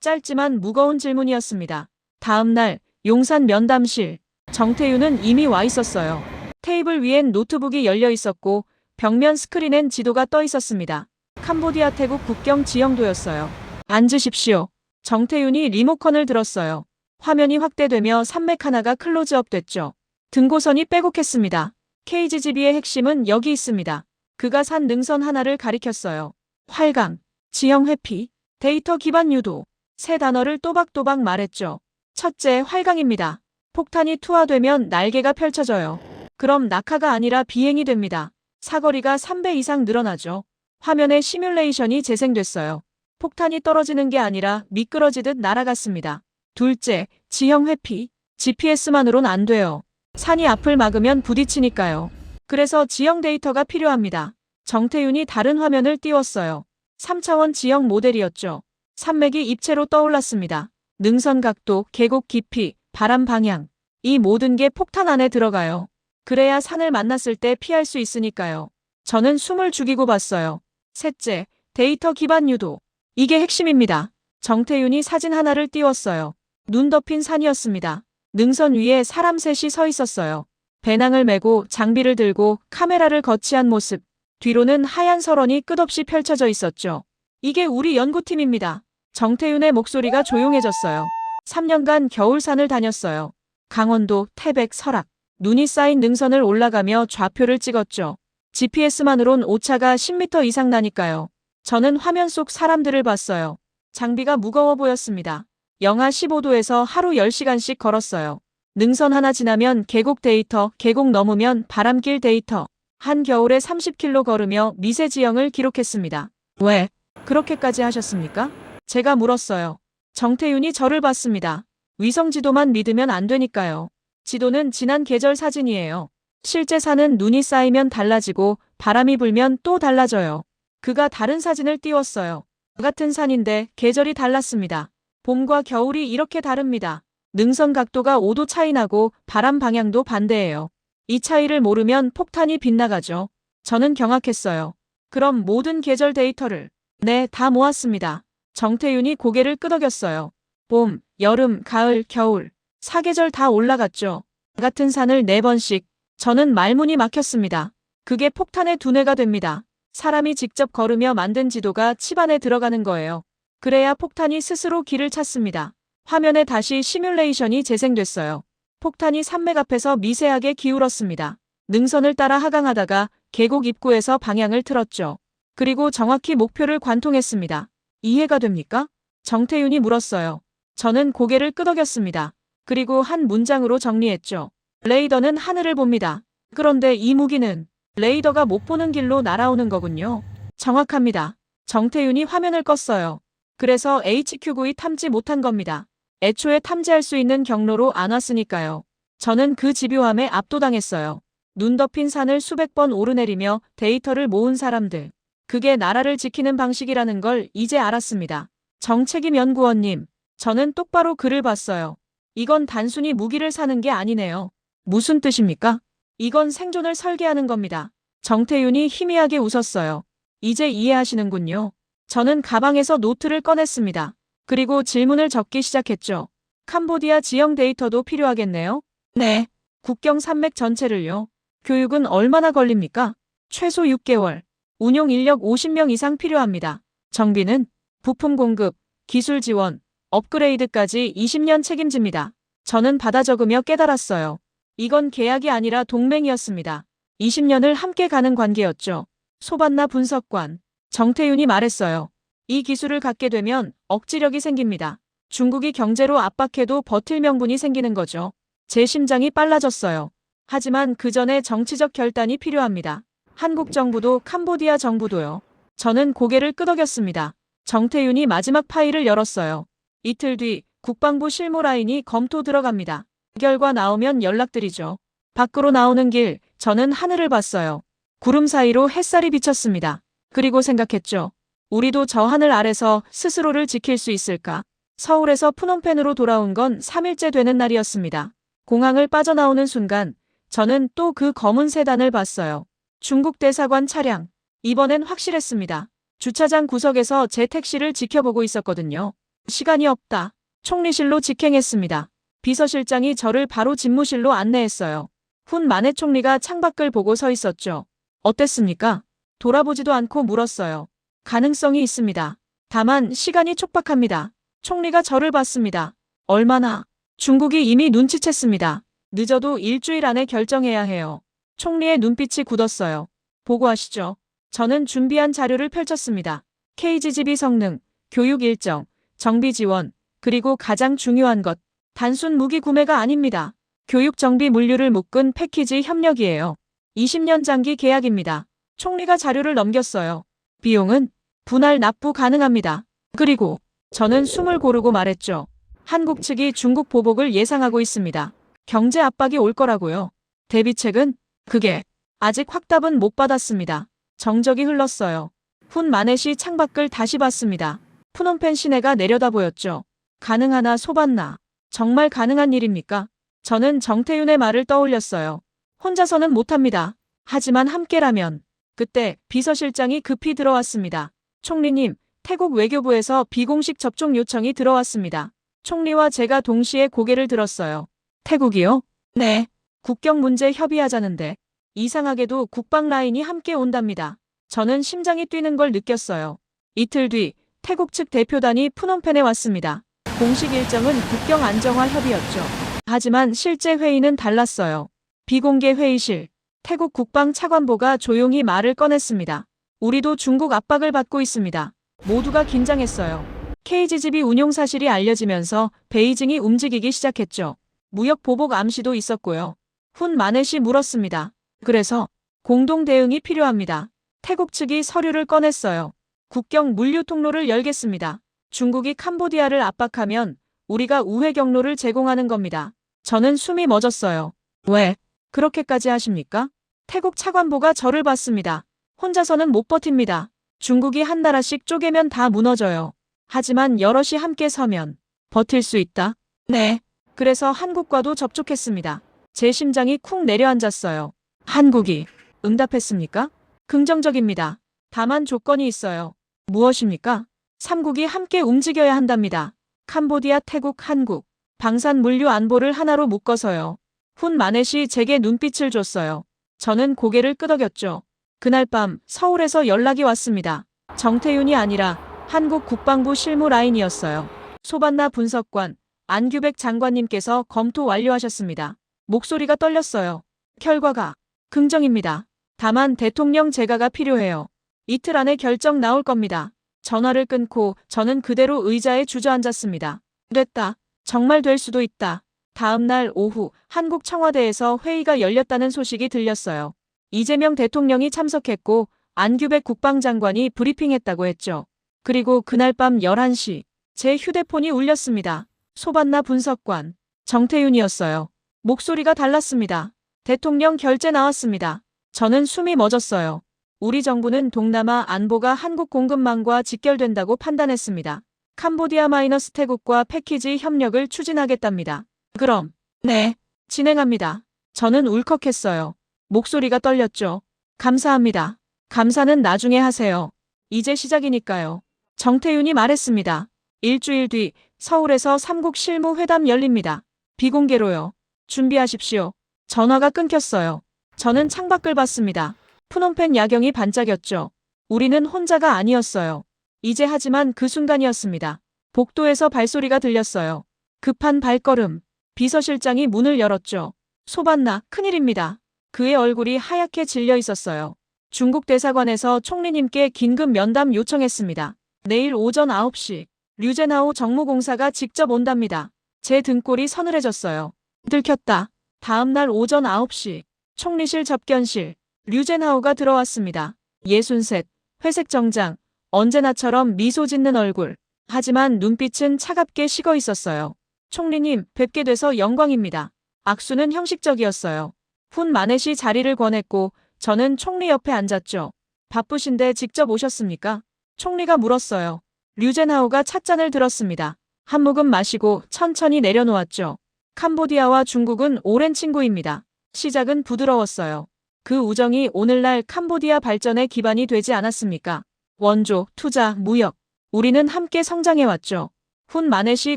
짧지만 무거운 질문이었습니다. 다음 날 용산 면담실. 정태윤은 이미 와 있었어요. 테이블 위엔 노트북이 열려 있었고 벽면 스크린엔 지도가 떠 있었습니다. 캄보디아 태국 국경 지형도였어요. 앉으십시오. 정태윤이 리모컨을 들었어요. 화면이 확대되며 산맥 하나가 클로즈업 됐죠. 등고선이 빼곡했습니다. KGB의 핵심은 여기 있습니다. 그가 산 능선 하나를 가리켰어요. 활강, 지형 회피, 데이터 기반 유도. 세 단어를 또박또박 말했죠. 첫째, 활강입니다. 폭탄이 투하되면 날개가 펼쳐져요. 그럼 낙하가 아니라 비행이 됩니다. 사거리가 3배 이상 늘어나죠. 화면에 시뮬레이션이 재생됐어요. 폭탄이 떨어지는 게 아니라 미끄러지듯 날아갔습니다. 둘째, 지형 회피. GPS만으론 안 돼요. 산이 앞을 막으면 부딪히니까요. 그래서 지형 데이터가 필요합니다. 정태윤이 다른 화면을 띄웠어요. 3차원 지형 모델이었죠. 산맥이 입체로 떠올랐습니다. 능선 각도, 계곡 깊이, 바람 방향. 이 모든 게 폭탄 안에 들어가요. 그래야 산을 만났을 때 피할 수 있으니까요. 저는 숨을 죽이고 봤어요. 셋째, 데이터 기반 유도. 이게 핵심입니다. 정태윤이 사진 하나를 띄웠어요. 눈 덮인 산이었습니다. 능선 위에 사람 셋이 서 있었어요. 배낭을 메고 장비를 들고 카메라를 거치한 모습. 뒤로는 하얀 설원이 끝없이 펼쳐져 있었죠. 이게 우리 연구팀입니다. 정태윤의 목소리가 조용해졌어요. 3년간 겨울산을 다녔어요. 강원도, 태백, 설악. 눈이 쌓인 능선을 올라가며 좌표를 찍었죠. GPS만으론 오차가 10m 이상 나니까요. 저는 화면 속 사람들을 봤어요. 장비가 무거워 보였습니다. 영하 15도에서 하루 10시간씩 걸었어요. 능선 하나 지나면 계곡 데이터, 계곡 넘으면 바람길 데이터. 한겨울에 30km 걸으며 미세 지형을 기록했습니다. 왜 그렇게까지 하셨습니까? 제가 물었어요. 정태윤이 저를 봤습니다. 위성 지도만 믿으면 안 되니까요. 지도는 지난 계절 사진이에요. 실제 산은 눈이 쌓이면 달라지고 바람이 불면 또 달라져요. 그가 다른 사진을 띄웠어요. 같은 산인데 계절이 달랐습니다. 봄과 겨울이 이렇게 다릅니다. 능선 각도가 5도 차이 나고 바람 방향도 반대예요. 이 차이를 모르면 폭탄이 빗나가죠. 저는 경악했어요. 그럼 모든 계절 데이터를 네, 다 모았습니다. 정태윤이 고개를 끄덕였어요. 봄, 여름, 가을, 겨울. 사계절 다 올라갔죠. 같은 산을 4번씩. 저는 말문이 막혔습니다. 그게 폭탄의 두뇌가 됩니다. 사람이 직접 걸으며 만든 지도가 칩 안에 들어가는 거예요. 그래야 폭탄이 스스로 길을 찾습니다. 화면에 다시 시뮬레이션이 재생됐어요. 폭탄이 산맥 앞에서 미세하게 기울었습니다. 능선을 따라 하강하다가 계곡 입구에서 방향을 틀었죠. 그리고 정확히 목표를 관통했습니다. 이해가 됩니까? 정태윤이 물었어요. 저는 고개를 끄덕였습니다. 그리고 한 문장으로 정리했죠. 레이더는 하늘을 봅니다. 그런데 이 무기는 레이더가 못 보는 길로 날아오는 거군요. 정확합니다. 정태윤이 화면을 껐어요. 그래서 HQ9이 탐지 못한 겁니다. 애초에 탐지할 수 있는 경로로 안 왔으니까요. 저는 그 집요함에 압도당했어요. 눈 덮인 산을 수백 번 오르내리며 데이터를 모은 사람들. 그게 나라를 지키는 방식이라는 걸 이제 알았습니다. 정책임 연구원님, 저는 똑바로 글을 봤어요. 이건 단순히 무기를 사는 게 아니네요. 무슨 뜻입니까? 이건 생존을 설계하는 겁니다. 정태윤이 희미하게 웃었어요. 이제 이해하시는군요. 저는 가방에서 노트를 꺼냈습니다. 그리고 질문을 적기 시작했죠. 캄보디아 지형 데이터도 필요하겠네요? 네. 국경 산맥 전체를요. 교육은 얼마나 걸립니까? 최소 6개월. 운용 인력 50명 이상 필요합니다. 정비는 부품 공급, 기술 지원, 업그레이드까지 20년 책임집니다. 저는 받아 적으며 깨달았어요. 이건 계약이 아니라 동맹이었습니다. 20년을 함께 가는 관계였죠. 소반나 분석관, 정태윤이 말했어요. 이 기술을 갖게 되면 억지력이 생깁니다. 중국이 경제로 압박해도 버틸 명분이 생기는 거죠. 제 심장이 빨라졌어요. 하지만 그 전에 정치적 결단이 필요합니다. 한국 정부도 캄보디아 정부도요. 저는 고개를 끄덕였습니다. 정태윤이 마지막 파일을 열었어요. 이틀 뒤 국방부 실무라인이 검토 들어갑니다. 결과 나오면 연락드리죠. 밖으로 나오는 길 저는 하늘을 봤어요. 구름 사이로 햇살이 비쳤습니다. 그리고 생각했죠. 우리도 저 하늘 아래서 스스로를 지킬 수 있을까? 서울에서 푸놈펜으로 돌아온 건 3일째 되는 날이었습니다. 공항을 빠져나오는 순간 저는 또 그 검은 세단을 봤어요. 중국 대사관 차량. 이번엔 확실했습니다. 주차장 구석에서 제 택시를 지켜보고 있었거든요. 시간이 없다. 총리실로 직행했습니다. 비서실장이 저를 바로 집무실로 안내했어요. 훈 마네 총리가 창밖을 보고 서 있었죠. 어땠습니까? 돌아보지도 않고 물었어요. 가능성이 있습니다. 다만 시간이 촉박합니다. 총리가 저를 봤습니다. 얼마나? 중국이 이미 눈치챘습니다. 늦어도 일주일 안에 결정해야 해요. 총리의 눈빛이 굳었어요. 보고하시죠. 저는 준비한 자료를 펼쳤습니다. KGB 성능, 교육 일정, 정비 지원, 그리고 가장 중요한 것, 단순 무기 구매가 아닙니다. 교육 정비 물류를 묶은 패키지 협력이에요. 20년 장기 계약입니다. 총리가 자료를 넘겼어요. 비용은 분할 납부 가능합니다. 그리고 저는 숨을 고르고 말했죠. 한국 측이 중국 보복을 예상하고 있습니다. 경제 압박이 올 거라고요. 대비책은? 그게 아직 확답은 못 받았습니다. 정적이 흘렀어요. 훈 마넷이 창밖을 다시 봤습니다. 푸놈펜 시내가 내려다 보였죠. 가능하나 소반나. 정말 가능한 일입니까? 저는 정태윤의 말을 떠올렸어요. 혼자서는 못합니다. 하지만 함께라면. 그때 비서실장이 급히 들어왔습니다. 총리님, 태국 외교부에서 비공식 접촉 요청이 들어왔습니다. 총리와 제가 동시에 고개를 들었어요. 태국이요? 네. 국경 문제 협의하자는데. 이상하게도 국방 라인이 함께 온답니다. 저는 심장이 뛰는 걸 느꼈어요. 이틀 뒤 태국 측 대표단이 푸놈펜에 왔습니다. 공식 일정은 국경 안정화 협의였죠. 하지만 실제 회의는 달랐어요. 비공개 회의실. 태국 국방 차관보가 조용히 말을 꺼냈습니다. 우리도 중국 압박을 받고 있습니다. 모두가 긴장했어요. KGB 운용 사실이 알려지면서 베이징이 움직이기 시작했죠. 무역 보복 암시도 있었고요. 훈 마넷이 물었습니다. 그래서 공동 대응이 필요합니다. 태국 측이 서류를 꺼냈어요. 국경 물류 통로를 열겠습니다. 중국이 캄보디아를 압박하면 우리가 우회 경로를 제공하는 겁니다. 저는 숨이 멎었어요. 왜? 그렇게까지 하십니까? 태국 차관보가 저를 봤습니다. 혼자서는 못 버팁니다. 중국이 한 나라씩 쪼개면 다 무너져요. 하지만 여럿이 함께 서면 버틸 수 있다? 네. 그래서 한국과도 접촉했습니다. 제 심장이 쿵 내려앉았어요. 한국이 응답했습니까? 긍정적입니다. 다만 조건이 있어요. 무엇입니까? 3국이 함께 움직여야 한답니다. 캄보디아, 태국, 한국. 방산 물류 안보를 하나로 묶어서요. 훈 마넷이 제게 눈빛을 줬어요. 저는 고개를 끄덕였죠. 그날 밤 서울에서 연락이 왔습니다. 정태윤이 아니라 한국 국방부 실무 라인이었어요. 소반나 분석관, 안규백 장관님께서 검토 완료하셨습니다. 목소리가 떨렸어요. 결과가 긍정입니다. 다만 대통령 재가가 필요해요. 이틀 안에 결정 나올 겁니다. 전화를 끊고 저는 그대로 의자에 주저앉았습니다. 됐다. 정말 될 수도 있다. 다음 날 오후 한국 청와대에서 회의가 열렸다는 소식이 들렸어요. 이재명 대통령이 참석했고 안규백 국방장관이 브리핑했다고 했죠. 그리고 그날 밤 11시 제 휴대폰이 울렸습니다. 소반나 분석관 정태윤이었어요. 목소리가 달랐습니다. 대통령 결재 나왔습니다. 저는 숨이 멎었어요. 우리 정부는 동남아 안보가 한국 공급망과 직결된다고 판단했습니다. 캄보디아 마이너스 태국과 패키지 협력을 추진하겠답니다. 그럼, 네, 진행합니다. 저는 울컥했어요. 목소리가 떨렸죠. 감사합니다. 감사는 나중에 하세요. 이제 시작이니까요. 정태윤이 말했습니다. 일주일 뒤 서울에서 삼국 실무회담 열립니다. 비공개로요. 준비하십시오. 전화가 끊겼어요. 저는 창밖을 봤습니다. 푸놈펜 야경이 반짝였죠. 우리는 혼자가 아니었어요. 이제 하지만 그 순간이었습니다. 복도에서 발소리가 들렸어요. 급한 발걸음. 비서실장이 문을 열었죠. 소반나, 큰일입니다. 그의 얼굴이 하얗게 질려 있었어요. 중국 대사관에서 총리님께 긴급 면담 요청했습니다. 내일 오전 9시 류제나오 정무공사가 직접 온답니다. 제 등골이 서늘해졌어요. 들켰다. 다음 날 오전 9시 총리실 접견실 류제나오가 들어왔습니다. 63, 회색 정장, 언제나처럼 미소 짓는 얼굴. 하지만 눈빛은 차갑게 식어 있었어요. 총리님, 뵙게 돼서 영광입니다. 악수는 형식적이었어요. 훈 마넷이 자리를 권했고 저는 총리 옆에 앉았죠. 바쁘신데 직접 오셨습니까? 총리가 물었어요. 류제나오가 찻잔을 들었습니다. 한 모금 마시고 천천히 내려놓았죠. 캄보디아와 중국은 오랜 친구입니다. 시작은 부드러웠어요. 그 우정이 오늘날 캄보디아 발전의 기반이 되지 않았습니까? 원조, 투자, 무역. 우리는 함께 성장해왔죠. 훈 마넷이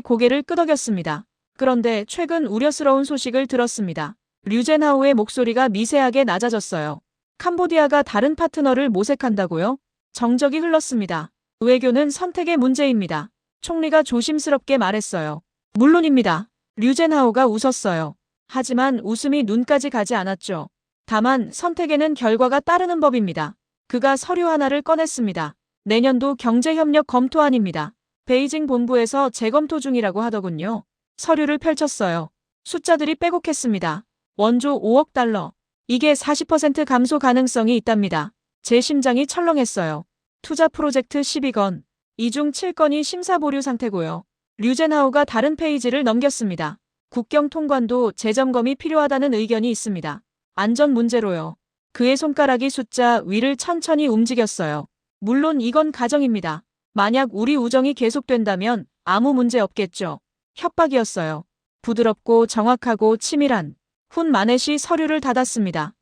고개를 끄덕였습니다. 그런데 최근 우려스러운 소식을 들었습니다. 류제나오의 목소리가 미세하게 낮아졌어요. 캄보디아가 다른 파트너를 모색한다고요? 정적이 흘렀습니다. 외교는 선택의 문제입니다. 총리가 조심스럽게 말했어요. 물론입니다. 류제나오가 웃었어요. 하지만 웃음이 눈까지 가지 않았죠. 다만 선택에는 결과가 따르는 법입니다. 그가 서류 하나를 꺼냈습니다. 내년도 경제협력 검토안입니다. 베이징 본부에서 재검토 중이라고 하더군요. 서류를 펼쳤어요. 숫자들이 빼곡했습니다. 원조 5억 달러. 이게 40% 감소 가능성이 있답니다. 제 심장이 철렁했어요. 투자 프로젝트 12건. 이 중 7건이 심사 보류 상태고요. 류제나오가 다른 페이지를 넘겼습니다. 국경 통관도 재점검이 필요하다는 의견이 있습니다. 안전 문제로요. 그의 손가락이 숫자 위를 천천히 움직였어요. 물론 이건 가정입니다. 만약 우리 우정이 계속된다면 아무 문제 없겠죠. 협박이었어요. 부드럽고 정확하고 치밀한. 훈 마넷이 서류를 닫았습니다.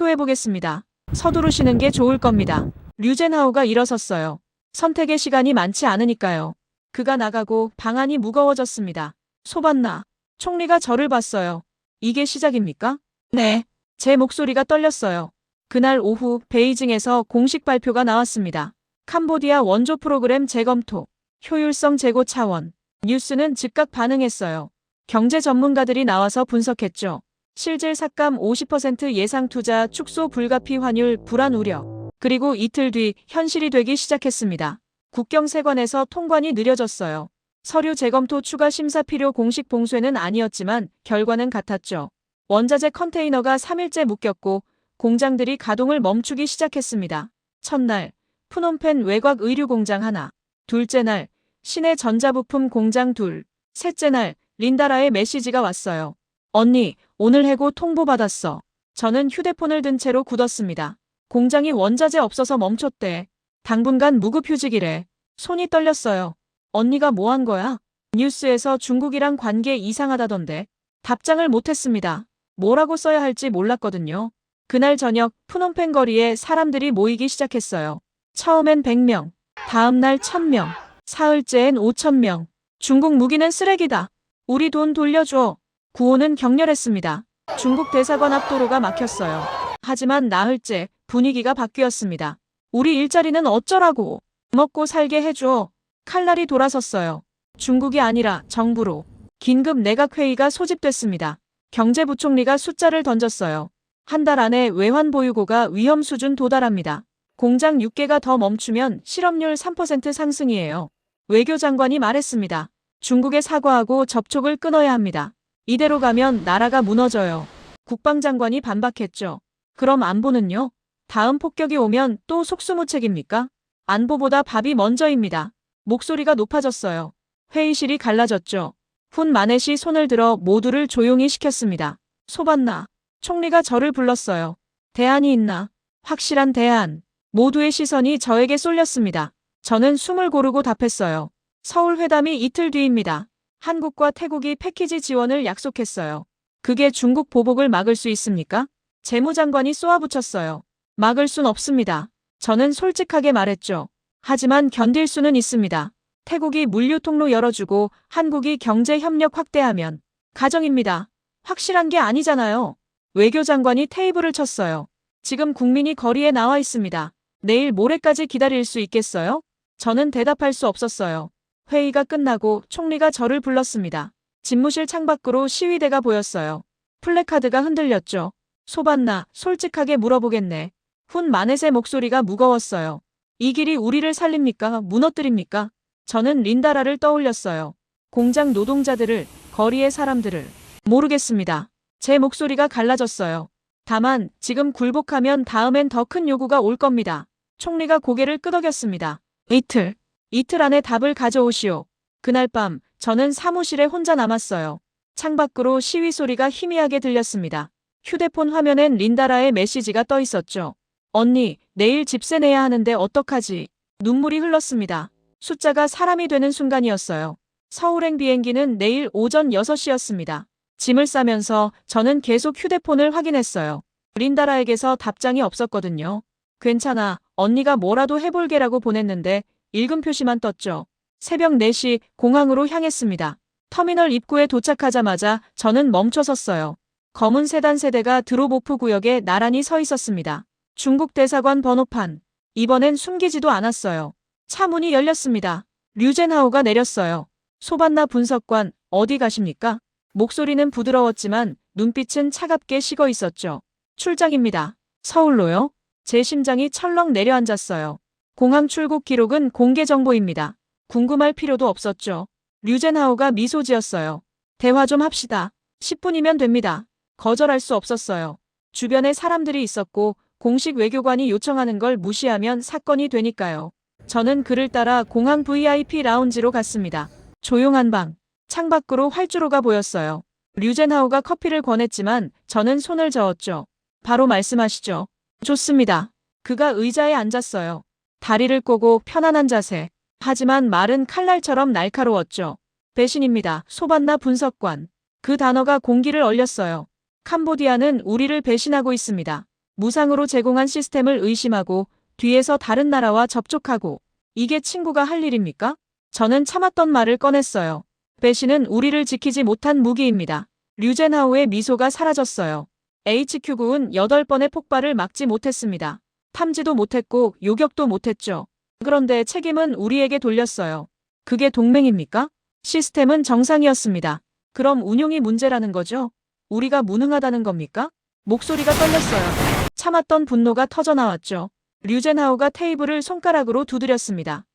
검토해보겠습니다. 서두르시는 게 좋을 겁니다. 류제나오가 일어섰어요. 선택의 시간이 많지 않으니까요. 그가 나가고 방안이 무거워졌습니다. 소반나. 총리가 저를 봤어요. 이게 시작입니까? 네. 제 목소리가 떨렸어요. 그날 오후 베이징에서 공식 발표가 나왔습니다. 캄보디아 원조 프로그램 재검토. 효율성 제고 차원. 뉴스는 즉각 반응했어요. 경제 전문가들이 나와서 분석했죠. 실질 삭감 50% 예상 투자 축소 불가피 환율 불안 우려. 그리고 이틀 뒤 현실이 되기 시작했습니다. 국경세관에서 통관이 느려졌어요. 서류 재검토 추가 심사 필요 공식 봉쇄는 아니었지만 결과는 같았죠. 원자재 컨테이너가 3일째 묶였고 공장들이 가동을 멈추기 시작했습니다. 첫날, 푸놈펜 외곽 의류 공장 하나. 둘째 날, 시내 전자부품 공장 둘. 셋째 날, 린다라의 메시지가 왔어요. 언니, 오늘 해고 통보받았어. 저는 휴대폰을 든 채로 굳었습니다. 공장이 원자재 없어서 멈췄대. 당분간 무급휴직이래. 손이 떨렸어요. 언니가 뭐 한 거야? 뉴스에서 중국이랑 관계 이상하다던데. 답장을 못했습니다. 뭐라고 써야 할지 몰랐거든요. 그날 저녁 푸놈펜 거리에 사람들이 모이기 시작했어요. 처음엔 100명, 다음 날 1000명, 사흘째엔 5000명. 중국 무기는 쓰레기다. 우리 돈 돌려줘. 구호는 격렬했습니다. 중국 대사관 앞 도로가 막혔어요. 하지만 나흘째 분위기가 바뀌었습니다. 우리 일자리는 어쩌라고. 먹고 살게 해줘. 칼날이 돌아섰어요. 중국이 아니라 정부로. 긴급 내각회의가 소집됐습니다. 경제부총리가 숫자를 던졌어요. 한 달 안에 외환 보유고가 위험 수준 도달합니다. 공장 6개가 더 멈추면 실업률 3% 상승이에요. 외교장관이 말했습니다. 중국에 사과하고 접촉을 끊어야 합니다. 이대로 가면 나라가 무너져요. 국방장관이 반박했죠. 그럼 안보는요? 다음 폭격이 오면 또 속수무책입니까? 안보보다 밥이 먼저입니다. 목소리가 높아졌어요. 회의실이 갈라졌죠. 훈 마넷이 손을 들어 모두를 조용히 시켰습니다. 소반나. 총리가 저를 불렀어요. 대안이 있나? 확실한 대안. 모두의 시선이 저에게 쏠렸습니다. 저는 숨을 고르고 답했어요. 서울 회담이 이틀 뒤입니다. 한국과 태국이 패키지 지원을 약속했어요. 그게 중국 보복을 막을 수 있습니까? 재무장관이 쏘아붙였어요. 막을 순 없습니다. 저는 솔직하게 말했죠. 하지만 견딜 수는 있습니다. 태국이 물류 통로 열어주고 한국이 경제 협력 확대하면 가정입니다. 확실한 게 아니잖아요. 외교장관이 테이블을 쳤어요. 지금 국민이 거리에 나와 있습니다. 내일 모레까지 기다릴 수 있겠어요? 저는 대답할 수 없었어요. 회의가 끝나고 총리가 저를 불렀습니다. 집무실 창밖으로 시위대가 보였어요. 플래카드가 흔들렸죠. 소반나, 솔직하게 물어보겠네. 훈 마넷의 목소리가 무거웠어요. 이 길이 우리를 살립니까? 무너뜨립니까? 저는 린다라를 떠올렸어요. 공장 노동자들을, 거리의 사람들을. 모르겠습니다. 제 목소리가 갈라졌어요. 다만 지금 굴복하면 다음엔 더 큰 요구가 올 겁니다. 총리가 고개를 끄덕였습니다. 이틀 안에 답을 가져오시오. 그날 밤 저는 사무실에 혼자 남았어요. 창밖으로 시위 소리가 희미하게 들렸습니다. 휴대폰 화면엔 린다라의 메시지가 떠 있었죠. 언니, 내일 집세 내야 하는데 어떡하지? 눈물이 흘렀습니다. 숫자가 사람이 되는 순간이었어요. 서울행 비행기는 내일 오전 6시였습니다. 짐을 싸면서 저는 계속 휴대폰을 확인했어요. 린다라에게서 답장이 없었거든요. 괜찮아, 언니가 뭐라도 해볼게라고 보냈는데 읽음 표시만 떴죠. 새벽 4시 공항으로 향했습니다. 터미널 입구에 도착하자마자 저는 멈춰섰어요. 검은 세단 세대가 드롭오프 구역에 나란히 서 있었습니다. 중국 대사관 번호판. 이번엔 숨기지도 않았어요. 차 문이 열렸습니다. 류젠하오가 내렸어요. 소반나 분석관, 어디 가십니까? 목소리는 부드러웠지만 눈빛은 차갑게 식어 있었죠. 출장입니다. 서울로요? 제 심장이 철렁 내려앉았어요. 공항 출국 기록은 공개 정보입니다. 궁금할 필요도 없었죠. 류젠하오가 미소 지었어요. 대화 좀 합시다. 10분이면 됩니다. 거절할 수 없었어요. 주변에 사람들이 있었고 공식 외교관이 요청하는 걸 무시하면 사건이 되니까요. 저는 그를 따라 공항 VIP 라운지로 갔습니다. 조용한 방. 창밖으로 활주로가 보였어요. 류젠하오가 커피를 권했지만 저는 손을 저었죠. 바로 말씀하시죠. 좋습니다. 그가 의자에 앉았어요. 다리를 꼬고 편안한 자세. 하지만 말은 칼날처럼 날카로웠죠. 배신입니다. 소반나 분석관. 그 단어가 공기를 얼렸어요. 캄보디아는 우리를 배신하고 있습니다. 무상으로 제공한 시스템을 의심하고 뒤에서 다른 나라와 접촉하고. 이게 친구가 할 일입니까? 저는 참았던 말을 꺼냈어요. 배신은 우리를 지키지 못한 무기입니다. 류젠하오의 미소가 사라졌어요. HQ9은 8번의 폭발을 막지 못했습니다. 탐지도 못했고 요격도 못했죠. 그런데 책임은 우리에게 돌렸어요. 그게 동맹입니까? 시스템은 정상이었습니다. 그럼 운용이 문제라는 거죠? 우리가 무능하다는 겁니까? 목소리가 떨렸어요. 참았던 분노가 터져나왔죠. 류젠하오가 테이블을 손가락으로 두드렸습니다.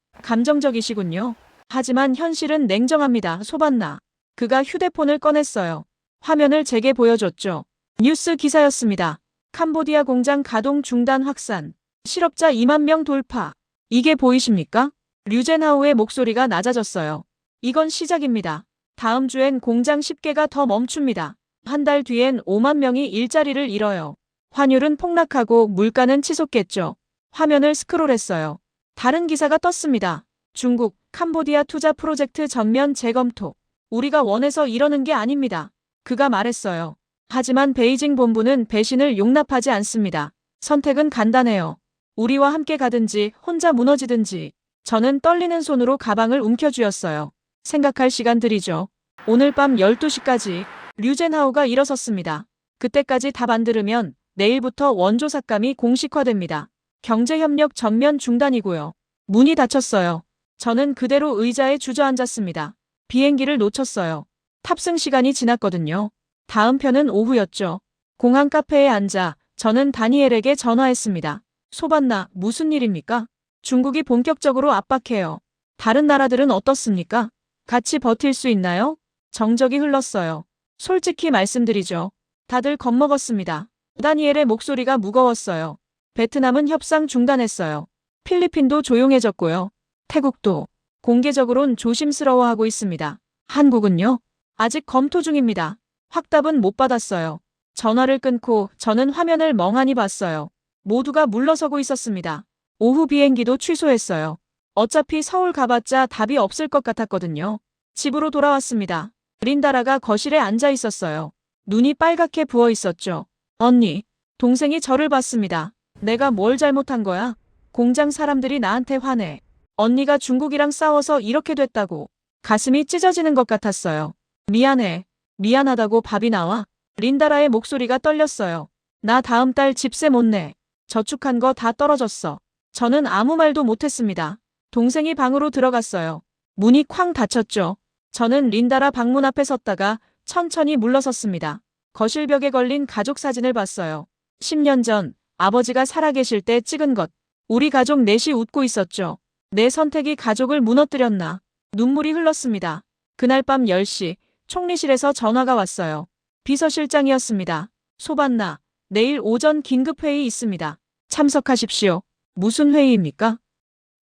감정적이시군요. 하지만 현실은 냉정합니다. 소반나. 그가 휴대폰을 꺼냈어요. 화면을 제게 보여줬죠. 뉴스 기사였습니다. 캄보디아 공장 가동 중단 확산. 실업자 2만 명 돌파. 이게 보이십니까? 류젠하오의 목소리가 낮아졌어요. 이건 시작입니다. 다음 주엔 공장 10개가 더 멈춥니다. 한 달 뒤엔 5만 명이 일자리를 잃어요. 환율은 폭락하고 물가는 치솟겠죠. 화면을 스크롤했어요. 다른 기사가 떴습니다. 중국, 캄보디아 투자 프로젝트 전면 재검토. 우리가 원해서 이러는 게 아닙니다. 그가 말했어요. 하지만 베이징 본부는 배신을 용납하지 않습니다. 선택은 간단해요. 우리와 함께 가든지 혼자 무너지든지. 저는 떨리는 손으로 가방을 움켜쥐었어요. 생각할 시간 드리죠. 오늘 밤 12시까지. 류젠하오가 일어섰습니다. 그때까지 답 안 들으면 내일부터 원조 삭감이 공식화됩니다. 경제협력 전면 중단이고요. 문이 닫혔어요. 저는 그대로 의자에 주저앉았습니다. 비행기를 놓쳤어요. 탑승 시간이 지났거든요. 다음 편은 오후였죠. 공항 카페에 앉아 저는 다니엘에게 전화했습니다. 소반나, 무슨 일입니까? 중국이 본격적으로 압박해요. 다른 나라들은 어떻습니까? 같이 버틸 수 있나요? 정적이 흘렀어요. 솔직히 말씀드리죠. 다들 겁먹었습니다. 다니엘의 목소리가 무거웠어요. 베트남은 협상 중단했어요. 필리핀도 조용해졌고요. 태국도 공개적으론 조심스러워하고 있습니다. 한국은요? 아직 검토 중입니다. 확답은 못 받았어요. 전화를 끊고 저는 화면을 멍하니 봤어요. 모두가 물러서고 있었습니다. 오후 비행기도 취소했어요. 어차피 서울 가봤자 답이 없을 것 같았거든요. 집으로 돌아왔습니다. 린다라가 거실에 앉아 있었어요. 눈이 빨갛게 부어 있었죠. 언니, 동생이 저를 봤습니다. 내가 뭘 잘못한 거야? 공장 사람들이 나한테 화내. 언니가 중국이랑 싸워서 이렇게 됐다고. 가슴이 찢어지는 것 같았어요. 미안해. 미안하다고 밥이 나와? 린다라의 목소리가 떨렸어요. 나 다음 달 집세 못 내. 저축한 거 다 떨어졌어. 저는 아무 말도 못했습니다. 동생이 방으로 들어갔어요. 문이 쾅 닫혔죠. 저는 린다라 방문 앞에 섰다가 천천히 물러섰습니다. 거실 벽에 걸린 가족 사진을 봤어요. 10년 전 아버지가 살아계실 때 찍은 것. 우리 가족 넷이 웃고 있었죠. 내 선택이 가족을 무너뜨렸나. 눈물이 흘렀습니다. 그날 밤 10시 총리실에서 전화가 왔어요. 비서실장이었습니다. 소반나, 내일 오전 긴급회의 있습니다. 참석하십시오. 무슨 회의입니까?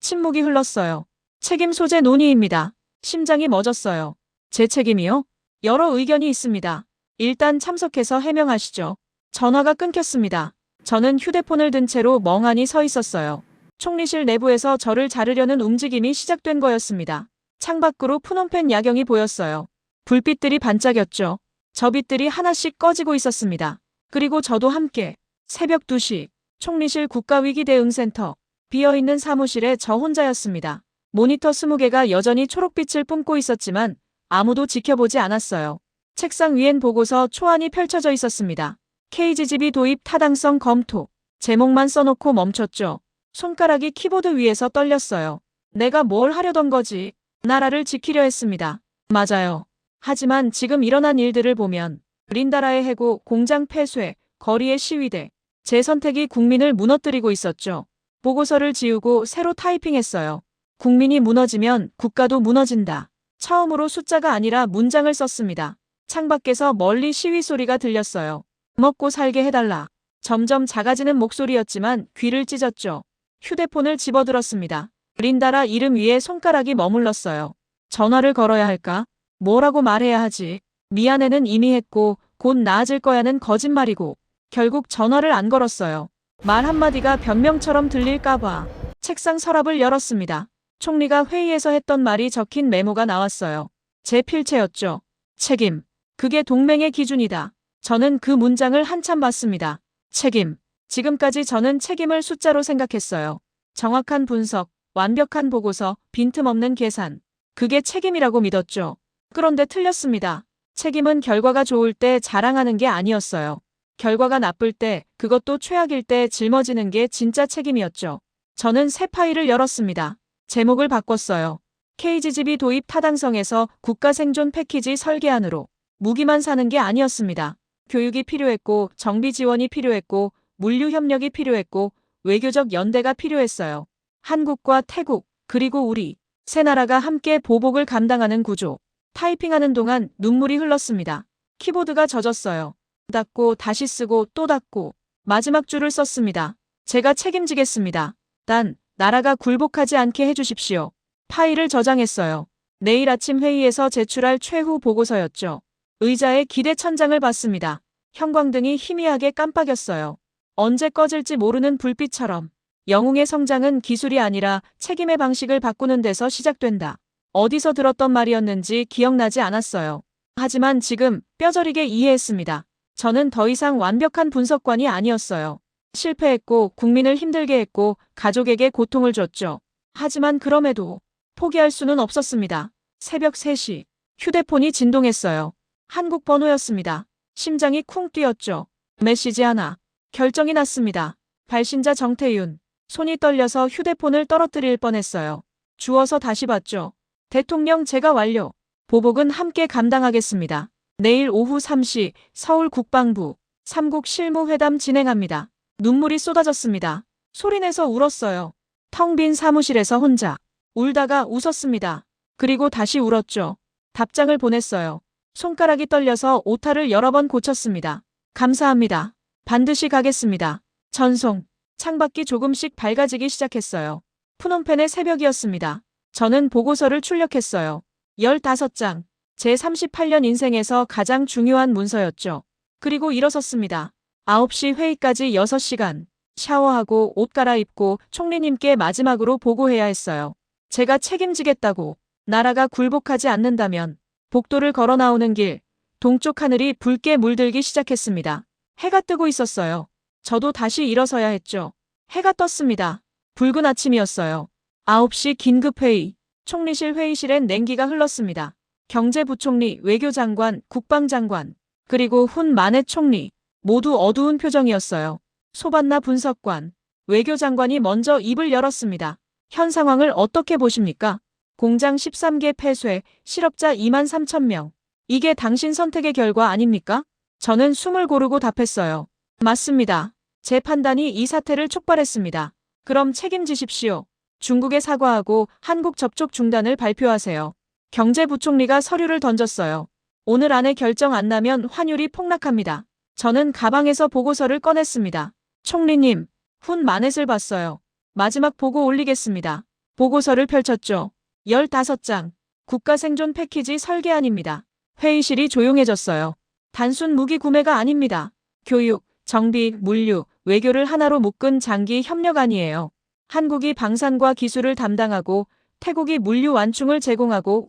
침묵이 흘렀어요. 책임 소재 논의입니다. 심장이 멎었어요. 제 책임이요? 여러 의견이 있습니다. 일단 참석해서 해명하시죠. 전화가 끊겼습니다. 저는 휴대폰을 든 채로 멍하니 서 있었어요. 총리실 내부에서 저를 자르려는 움직임이 시작된 거였습니다. 창밖으로 푸놈펜 야경이 보였어요. 불빛들이 반짝였죠. 저 빛들이 하나씩 꺼지고 있었습니다. 그리고 저도 함께. 새벽 2시 총리실 국가위기대응센터. 비어있는 사무실에 저 혼자였습니다. 모니터 20개가 여전히 초록빛을 뿜고 있었지만 아무도 지켜보지 않았어요. 책상 위엔 보고서 초안이 펼쳐져 있었습니다. KGGB 도입 타당성 검토. 제목만 써놓고 멈췄죠. 손가락이 키보드 위에서 떨렸어요. 내가 뭘 하려던 거지. 나라를 지키려 했습니다. 맞아요. 하지만 지금 일어난 일들을 보면 린다라의 해고, 공장 폐쇄, 거리의 시위대. 제 선택이 국민을 무너뜨리고 있었죠. 보고서를 지우고 새로 타이핑했어요. 국민이 무너지면 국가도 무너진다. 처음으로 숫자가 아니라 문장을 썼습니다. 창밖에서 멀리 시위 소리가 들렸어요. 먹고 살게 해달라. 점점 작아지는 목소리였지만 귀를 찢었죠. 휴대폰을 집어들었습니다. 린다라 이름 위에 손가락이 머물렀어요. 전화를 걸어야 할까? 뭐라고 말해야 하지? 미안해는 이미 했고 곧 나아질 거야는 거짓말이고. 결국 전화를 안 걸었어요. 말 한마디가 변명처럼 들릴까봐. 책상 서랍을 열었습니다. 총리가 회의에서 했던 말이 적힌 메모가 나왔어요. 제 필체였죠. 책임. 그게 동맹의 기준이다. 저는 그 문장을 한참 봤습니다. 책임. 지금까지 저는 책임을 숫자로 생각했어요. 정확한 분석, 완벽한 보고서, 빈틈없는 계산. 그게 책임이라고 믿었죠. 그런데 틀렸습니다. 책임은 결과가 좋을 때 자랑하는 게 아니었어요. 결과가 나쁠 때, 그것도 최악일 때 짊어지는 게 진짜 책임이었죠. 저는 새 파일을 열었습니다. 제목을 바꿨어요. KGGB 도입 타당성에서 국가 생존 패키지 설계안으로. 무기만 사는 게 아니었습니다. 교육이 필요했고, 정비 지원이 필요했고, 물류 협력이 필요했고, 외교적 연대가 필요했어요. 한국과 태국, 그리고 우리 세 나라가 함께 보복을 감당하는 구조. 타이핑하는 동안 눈물이 흘렀습니다. 키보드가 젖었어요. 닫고 다시 쓰고 또 닫고 마지막 줄을 썼습니다. 제가 책임지겠습니다. 단 나라가 굴복하지 않게 해주십시오. 파일을 저장했어요. 내일 아침 회의에서 제출할 최후 보고서였죠. 의자에 기대 천장을 봤습니다. 형광등이 희미하게 깜빡였어요. 언제 꺼질지 모르는 불빛처럼. 영웅의 성장은 기술이 아니라 책임의 방식을 바꾸는 데서 시작된다. 어디서 들었던 말이었는지 기억나지 않았어요. 하지만 지금 뼈저리게 이해했습니다. 저는 더 이상 완벽한 분석관이 아니었어요. 실패했고 국민을 힘들게 했고 가족에게 고통을 줬죠. 하지만 그럼에도 포기할 수는 없었습니다. 새벽 3시 휴대폰이 진동했어요. 한국 번호였습니다. 심장이 쿵 뛰었죠. 메시지 하나. 결정이 났습니다. 발신자 정태윤. 손이 떨려서 휴대폰을 떨어뜨릴 뻔했어요. 주워서 다시 봤죠. 대통령 제가 완료. 보복은 함께 감당하겠습니다. 내일 오후 3시 서울 국방부 3국 실무회담 진행합니다. 눈물이 쏟아졌습니다. 소리내서 울었어요. 텅 빈 사무실에서 혼자. 울다가 웃었습니다. 그리고 다시 울었죠. 답장을 보냈어요. 손가락이 떨려서 오타를 여러 번 고쳤습니다. 감사합니다. 반드시 가겠습니다. 전송. 창밖이 조금씩 밝아지기 시작했어요. 푸놈펜의 새벽이었습니다. 저는 보고서를 출력했어요. 15장. 제 38년 인생에서 가장 중요한 문서였죠. 그리고 일어섰습니다. 9시 회의까지 6시간. 샤워하고 옷 갈아입고 총리님께 마지막으로 보고해야 했어요. 제가 책임지겠다고. 나라가 굴복하지 않는다면. 복도를 걸어 나오는 길. 동쪽 하늘이 붉게 물들기 시작했습니다. 해가 뜨고 있었어요. 저도 다시 일어서야 했죠. 해가 떴습니다. 붉은 아침이었어요. 9시 긴급회의. 총리실 회의실엔 냉기가 흘렀습니다. 경제부총리, 외교장관, 국방장관, 그리고 훈 마네 총리. 모두 어두운 표정이었어요. 소반나 분석관, 외교장관이 먼저 입을 열었습니다. 현 상황을 어떻게 보십니까? 공장 13개 폐쇄, 실업자 2만 3천 명. 이게 당신 선택의 결과 아닙니까? 저는 숨을 고르고 답했어요. 맞습니다. 제 판단이 이 사태를 촉발했습니다. 그럼 책임지십시오. 중국에 사과하고 한국 접촉 중단을 발표하세요. 경제부총리가 서류를 던졌어요. 오늘 안에 결정 안 나면 환율이 폭락합니다. 저는 가방에서 보고서를 꺼냈습니다. 총리님, 훈 마넷을 봤어요. 마지막 보고 올리겠습니다. 보고서를 펼쳤죠. 15장. 국가생존 패키지 설계안입니다. 회의실이 조용해졌어요. 단순 무기 구매가 아닙니다. 교육, 정비, 물류, 외교를 하나로 묶은 장기 협력안이에요. 한국이 방산과 기술을 담당하고 태국이 물류 완충을 제공하고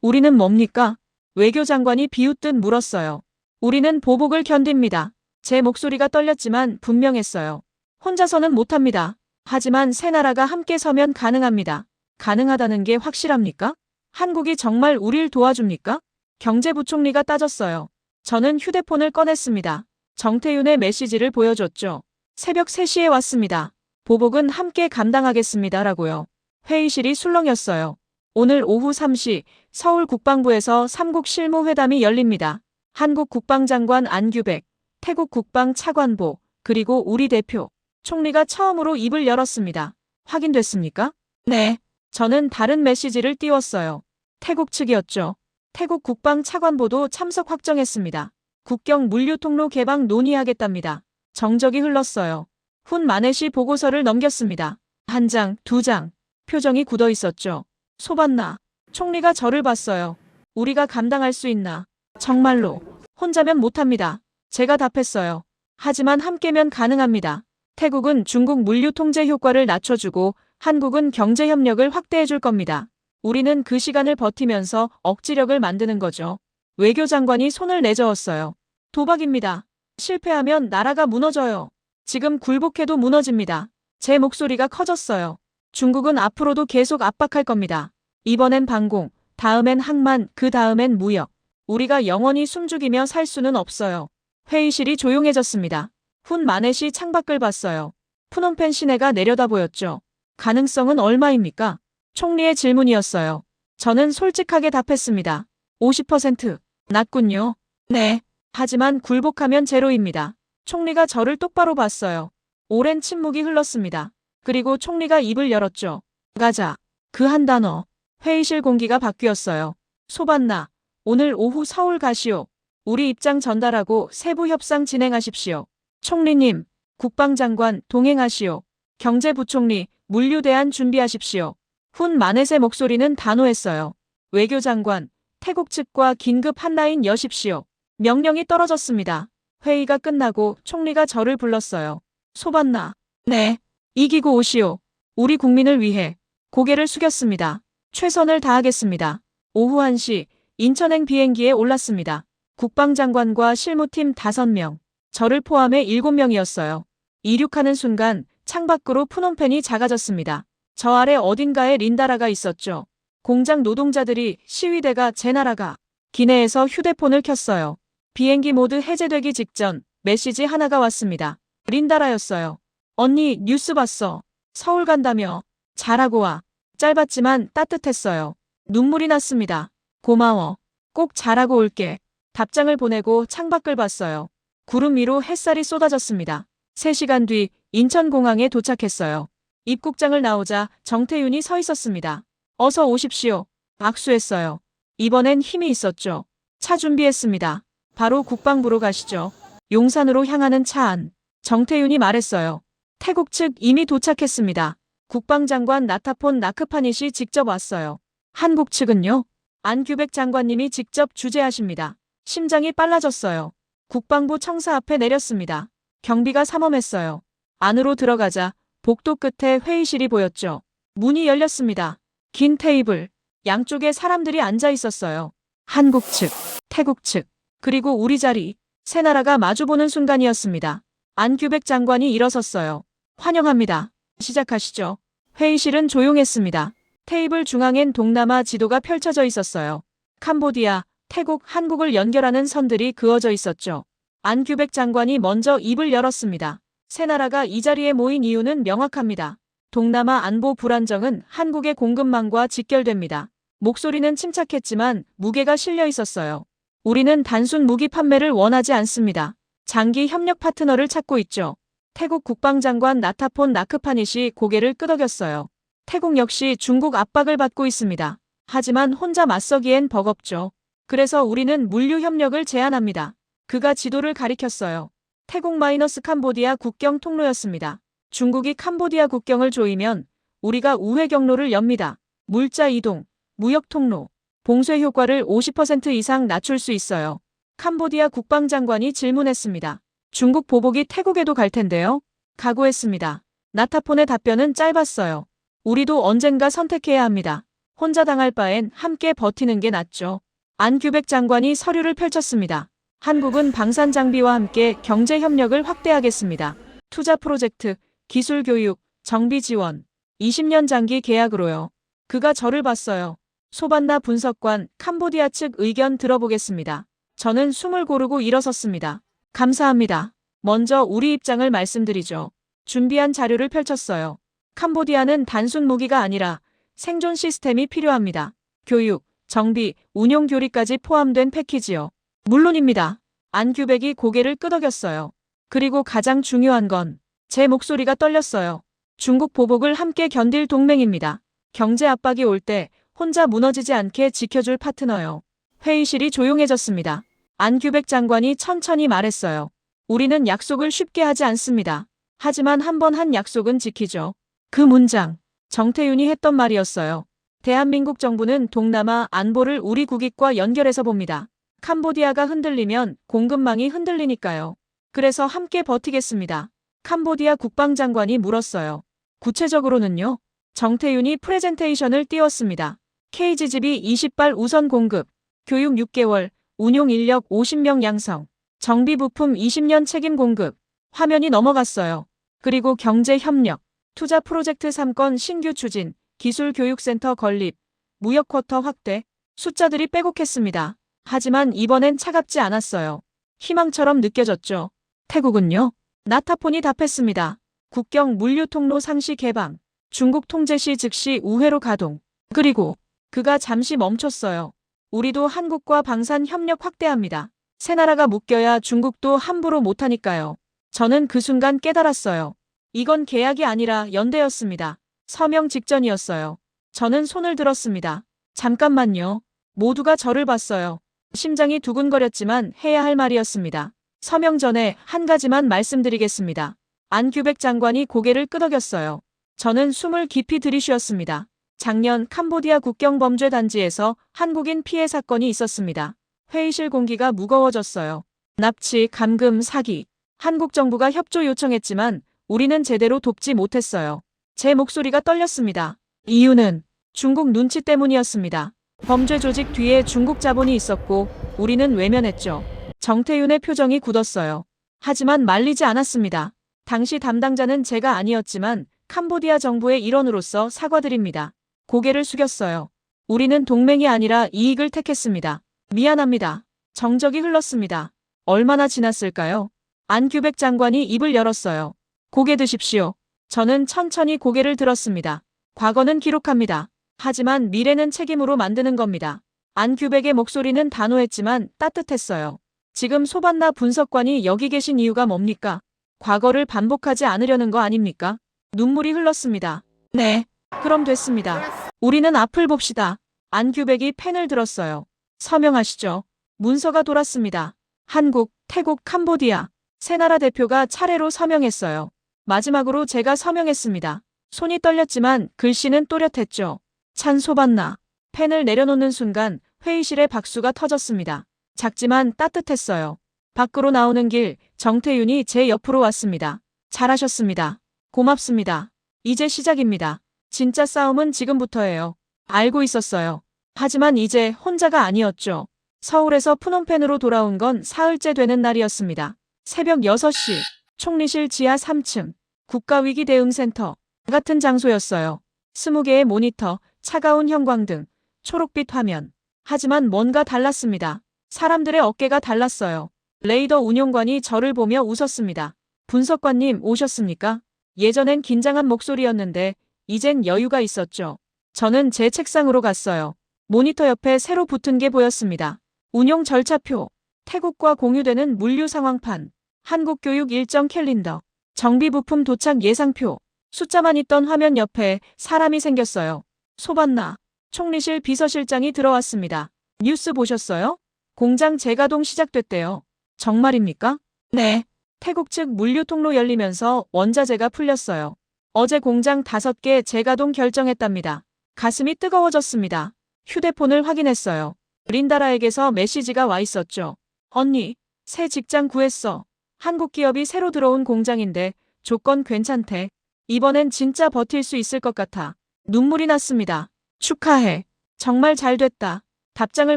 우리는 뭡니까? 외교장관이 비웃듯 물었어요. 우리는 보복을 견딥니다. 제 목소리가 떨렸지만 분명했어요. 혼자서는 못합니다. 하지만 세 나라가 함께 서면 가능합니다. 가능하다는 게 확실합니까? 한국이 정말 우릴 도와줍니까? 경제부총리가 따졌어요. 저는 휴대폰을 꺼냈습니다. 정태윤의 메시지를 보여줬죠. 새벽 3시에 왔습니다. 보복은 함께 감당하겠습니다라고요. 회의실이 술렁였어요. 오늘 오후 3시 서울 국방부에서 3국 실무회담이 열립니다. 한국 국방장관 안규백, 태국 국방 차관보, 그리고 우리 대표, 총리가 처음으로 입을 열었습니다. 확인됐습니까? 네. 저는 다른 메시지를 띄웠어요. 태국 측이었죠. 태국 국방 차관보도 참석 확정했습니다. 국경 물류 통로 개방 논의하겠답니다. 정적이 흘렀어요. 훈 마넷이 보고서를 넘겼습니다. 1장, 2장. 표정이 굳어 있었죠. 소반나. 총리가 저를 봤어요. 우리가 감당할 수 있나? 정말로. 혼자면 못합니다. 제가 답했어요. 하지만 함께면 가능합니다. 태국은 중국 물류 통제 효과를 낮춰주고 한국은 경제 협력을 확대해 줄 겁니다. 우리는 그 시간을 버티면서 억지력을 만드는 거죠. 외교장관이 손을 내저었어요. 도박입니다. 실패하면 나라가 무너져요. 지금 굴복해도 무너집니다. 제 목소리가 커졌어요. 중국은 앞으로도 계속 압박할 겁니다. 이번엔 방공, 다음엔 항만, 그 다음엔 무역. 우리가 영원히 숨죽이며 살 수는 없어요. 회의실이 조용해졌습니다. 훈 마넷이 창밖을 봤어요. 푸놈펜 시내가 내려다 보였죠. 가능성은 얼마입니까? 총리의 질문이었어요. 저는 솔직하게 답했습니다. 50%. 낮군요. 네. 하지만 굴복하면 제로입니다. 총리가 저를 똑바로 봤어요. 오랜 침묵이 흘렀습니다. 그리고 총리가 입을 열었죠. 가자. 그 한 단어. 회의실 공기가 바뀌었어요. 소반나. 오늘 오후 서울 가시오. 우리 입장 전달하고 세부 협상 진행하십시오. 총리님, 국방장관 동행하시오. 경제부총리, 물류 대안 준비하십시오. 훈 마넷의 목소리는 단호했어요. 외교장관, 태국 측과 긴급 한라인 여십시오. 명령이 떨어졌습니다. 회의가 끝나고 총리가 저를 불렀어요. 소반나. 네. 이기고 오시오. 우리 국민을 위해. 고개를 숙였습니다. 최선을 다하겠습니다. 오후 1시 인천행 비행기에 올랐습니다. 국방장관과 실무팀 5명, 저를 포함해 7명이었어요. 이륙하는 순간 창밖으로 푸놈펜이 작아졌습니다. 저 아래 어딘가에 린다라가 있었죠. 공장 노동자들이 시위대가 제 나라가 기내에서 휴대폰을 켰어요. 비행기 모드 해제되기 직전 메시지 하나가 왔습니다. 린다라였어요. 언니 뉴스 봤어. 서울 간다며. 잘하고 와. 짧았지만 따뜻했어요. 눈물이 났습니다. 고마워. 꼭 잘하고 올게. 답장을 보내고 창밖을 봤어요. 구름 위로 햇살이 쏟아졌습니다. 3시간 뒤 인천공항에 도착했어요. 입국장을 나오자 정태윤이 서 있었습니다. 어서 오십시오. 악수했어요. 이번엔 힘이 있었죠. 차 준비했습니다. 바로 국방부로 가시죠. 용산으로 향하는 차 안. 정태윤이 말했어요. 태국 측 이미 도착했습니다. 국방장관 나타폰 나크파닛이 직접 왔어요. 한국 측은요? 안규백 장관님이 직접 주재하십니다. 심장이 빨라졌어요. 국방부 청사 앞에 내렸습니다. 경비가 삼엄했어요. 안으로 들어가자 복도 끝에 회의실이 보였죠. 문이 열렸습니다. 긴 테이블, 양쪽에 사람들이 앉아 있었어요. 한국 측, 태국 측, 그리고 우리 자리. 세 나라가 마주보는 순간이었습니다. 안규백 장관이 일어섰어요. 환영합니다. 시작하시죠. 회의실은 조용했습니다. 테이블 중앙엔 동남아 지도가 펼쳐져 있었어요. 캄보디아, 태국, 한국을 연결하는 선들이 그어져 있었죠. 안규백 장관이 먼저 입을 열었습니다. 세 나라가 이 자리에 모인 이유는 명확합니다. 동남아 안보 불안정은 한국의 공급망과 직결됩니다. 목소리는 침착했지만 무게가 실려 있었어요. 우리는 단순 무기 판매를 원하지 않습니다. 장기 협력 파트너를 찾고 있죠. 태국 국방장관 나타폰 나크파닛이 고개를 끄덕였어요. 태국 역시 중국 압박을 받고 있습니다. 하지만 혼자 맞서기엔 버겁죠. 그래서 우리는 물류 협력을 제안합니다. 그가 지도를 가리켰어요. 태국 마이너스 캄보디아 국경 통로였습니다. 중국이 캄보디아 국경을 조이면 우리가 우회 경로를 엽니다. 물자 이동, 무역 통로, 봉쇄 효과를 50% 이상 낮출 수 있어요. 캄보디아 국방장관이 질문했습니다. 중국 보복이 태국에도 갈 텐데요? 각오했습니다. 나타폰의 답변은 짧았어요. 우리도 언젠가 선택해야 합니다. 혼자 당할 바엔 함께 버티는 게 낫죠. 안규백 장관이 서류를 펼쳤습니다. 한국은 방산 장비와 함께 경제 협력을 확대하겠습니다. 투자 프로젝트, 기술 교육, 정비 지원, 20년 장기 계약으로요. 그가 저를 봤어요. 소반나 분석관, 캄보디아 측 의견 들어보겠습니다. 저는 숨을 고르고 일어섰습니다. 감사합니다. 먼저 우리 입장을 말씀드리죠. 준비한 자료를 펼쳤어요. 캄보디아는 단순 무기가 아니라 생존 시스템이 필요합니다. 교육, 정비, 운용 교리까지 포함된 패키지요. 물론입니다. 안규백이 고개를 끄덕였어요. 그리고 가장 중요한 건 제 목소리가 떨렸어요. 중국 보복을 함께 견딜 동맹입니다. 경제 압박이 올 때 혼자 무너지지 않게 지켜줄 파트너요. 회의실이 조용해졌습니다. 안규백 장관이 천천히 말했어요. 우리는 약속을 쉽게 하지 않습니다. 하지만 한 번 한 약속은 지키죠. 그 문장, 정태윤이 했던 말이었어요. 대한민국 정부는 동남아 안보를 우리 국익과 연결해서 봅니다. 캄보디아가 흔들리면 공급망이 흔들리니까요. 그래서 함께 버티겠습니다. 캄보디아 국방장관이 물었어요. 구체적으로는요? 정태윤이 프레젠테이션을 띄웠습니다. KGGB 20발 우선 공급, 교육 6개월, 운용 인력 50명 양성, 정비 부품 20년 책임 공급. 화면이 넘어갔어요. 그리고 경제 협력, 투자 프로젝트 3건 신규 추진, 기술 교육센터 건립, 무역 쿼터 확대. 숫자들이 빼곡했습니다. 하지만 이번엔 차갑지 않았어요. 희망처럼 느껴졌죠. 태국은요? 나타폰이 답했습니다. 국경 물류 통로 상시 개방, 중국 통제 시 즉시 우회로 가동. 그리고 그가 잠시 멈췄어요. 우리도 한국과 방산 협력 확대합니다. 세 나라가 묶여야 중국도 함부로 못하니까요. 저는 그 순간 깨달았어요. 이건 계약이 아니라 연대였습니다. 서명 직전이었어요. 저는 손을 들었습니다. 잠깐만요. 모두가 저를 봤어요. 심장이 두근거렸지만 해야 할 말이었습니다. 서명 전에 한 가지만 말씀드리겠습니다. 안규백 장관이 고개를 끄덕였어요. 저는 숨을 깊이 들이쉬었습니다. 작년 캄보디아 국경 범죄 단지에서 한국인 피해 사건이 있었습니다. 회의실 공기가 무거워졌어요. 납치, 감금, 사기. 한국 정부가 협조 요청했지만 우리는 제대로 돕지 못했어요. 제 목소리가 떨렸습니다. 이유는 중국 눈치 때문이었습니다. 범죄 조직 뒤에 중국 자본이 있었고 우리는 외면했죠. 정태윤의 표정이 굳었어요. 하지만 말리지 않았습니다. 당시 담당자는 제가 아니었지만 캄보디아 정부의 일원으로서 사과드립니다. 고개를 숙였어요. 우리는 동맹이 아니라 이익을 택했습니다. 미안합니다. 정적이 흘렀습니다. 얼마나 지났을까요? 안규백 장관이 입을 열었어요. 고개 드십시오. 저는 천천히 고개를 들었습니다. 과거는 기록합니다. 하지만 미래는 책임으로 만드는 겁니다. 안규백의 목소리는 단호했지만 따뜻했어요. 지금 소반나 분석관이 여기 계신 이유가 뭡니까? 과거를 반복하지 않으려는 거 아닙니까? 눈물이 흘렀습니다. 네. 그럼 됐습니다. 우리는 앞을 봅시다. 안규백이 펜을 들었어요. 서명하시죠. 문서가 돌았습니다. 한국, 태국, 캄보디아 세 나라 대표가 차례로 서명했어요. 마지막으로 제가 서명했습니다. 손이 떨렸지만 글씨는 또렷했죠. 찬 소반나. 펜을 내려놓는 순간 회의실에 박수가 터졌습니다. 작지만 따뜻했어요. 밖으로 나오는 길 정태윤이 제 옆으로 왔습니다. 잘하셨습니다. 고맙습니다. 이제 시작입니다. 진짜 싸움은 지금부터예요. 알고 있었어요. 하지만 이제 혼자가 아니었죠. 서울에서 프놈펜으로 돌아온 건 사흘째 되는 날이었습니다. 새벽 6시, 총리실 지하 3층, 국가위기대응센터 같은 장소였어요. 20개의 모니터, 차가운 형광등, 초록빛 화면. 하지만 뭔가 달랐습니다. 사람들의 어깨가 달랐어요. 레이더 운용관이 저를 보며 웃었습니다. 분석관님 오셨습니까? 예전엔 긴장한 목소리였는데 이젠 여유가 있었죠. 저는 제 책상으로 갔어요. 모니터 옆에 새로 붙은 게 보였습니다. 운용 절차표, 태국과 공유되는 물류 상황판, 한국교육 일정 캘린더, 정비 부품 도착 예상표. 숫자만 있던 화면 옆에 사람이 생겼어요. 소반나. 총리실 비서실장이 들어왔습니다. 뉴스 보셨어요? 공장 재가동 시작됐대요. 정말입니까? 네. 태국 측 물류 통로 열리면서 원자재가 풀렸어요. 어제 공장 5개 재가동 결정했답니다. 가슴이 뜨거워졌습니다. 휴대폰을 확인했어요. 린다라에게서 메시지가 와 있었죠. 언니, 새 직장 구했어. 한국 기업이 새로 들어온 공장인데 조건 괜찮대. 이번엔 진짜 버틸 수 있을 것 같아. 눈물이 났습니다. 축하해. 정말 잘 됐다. 답장을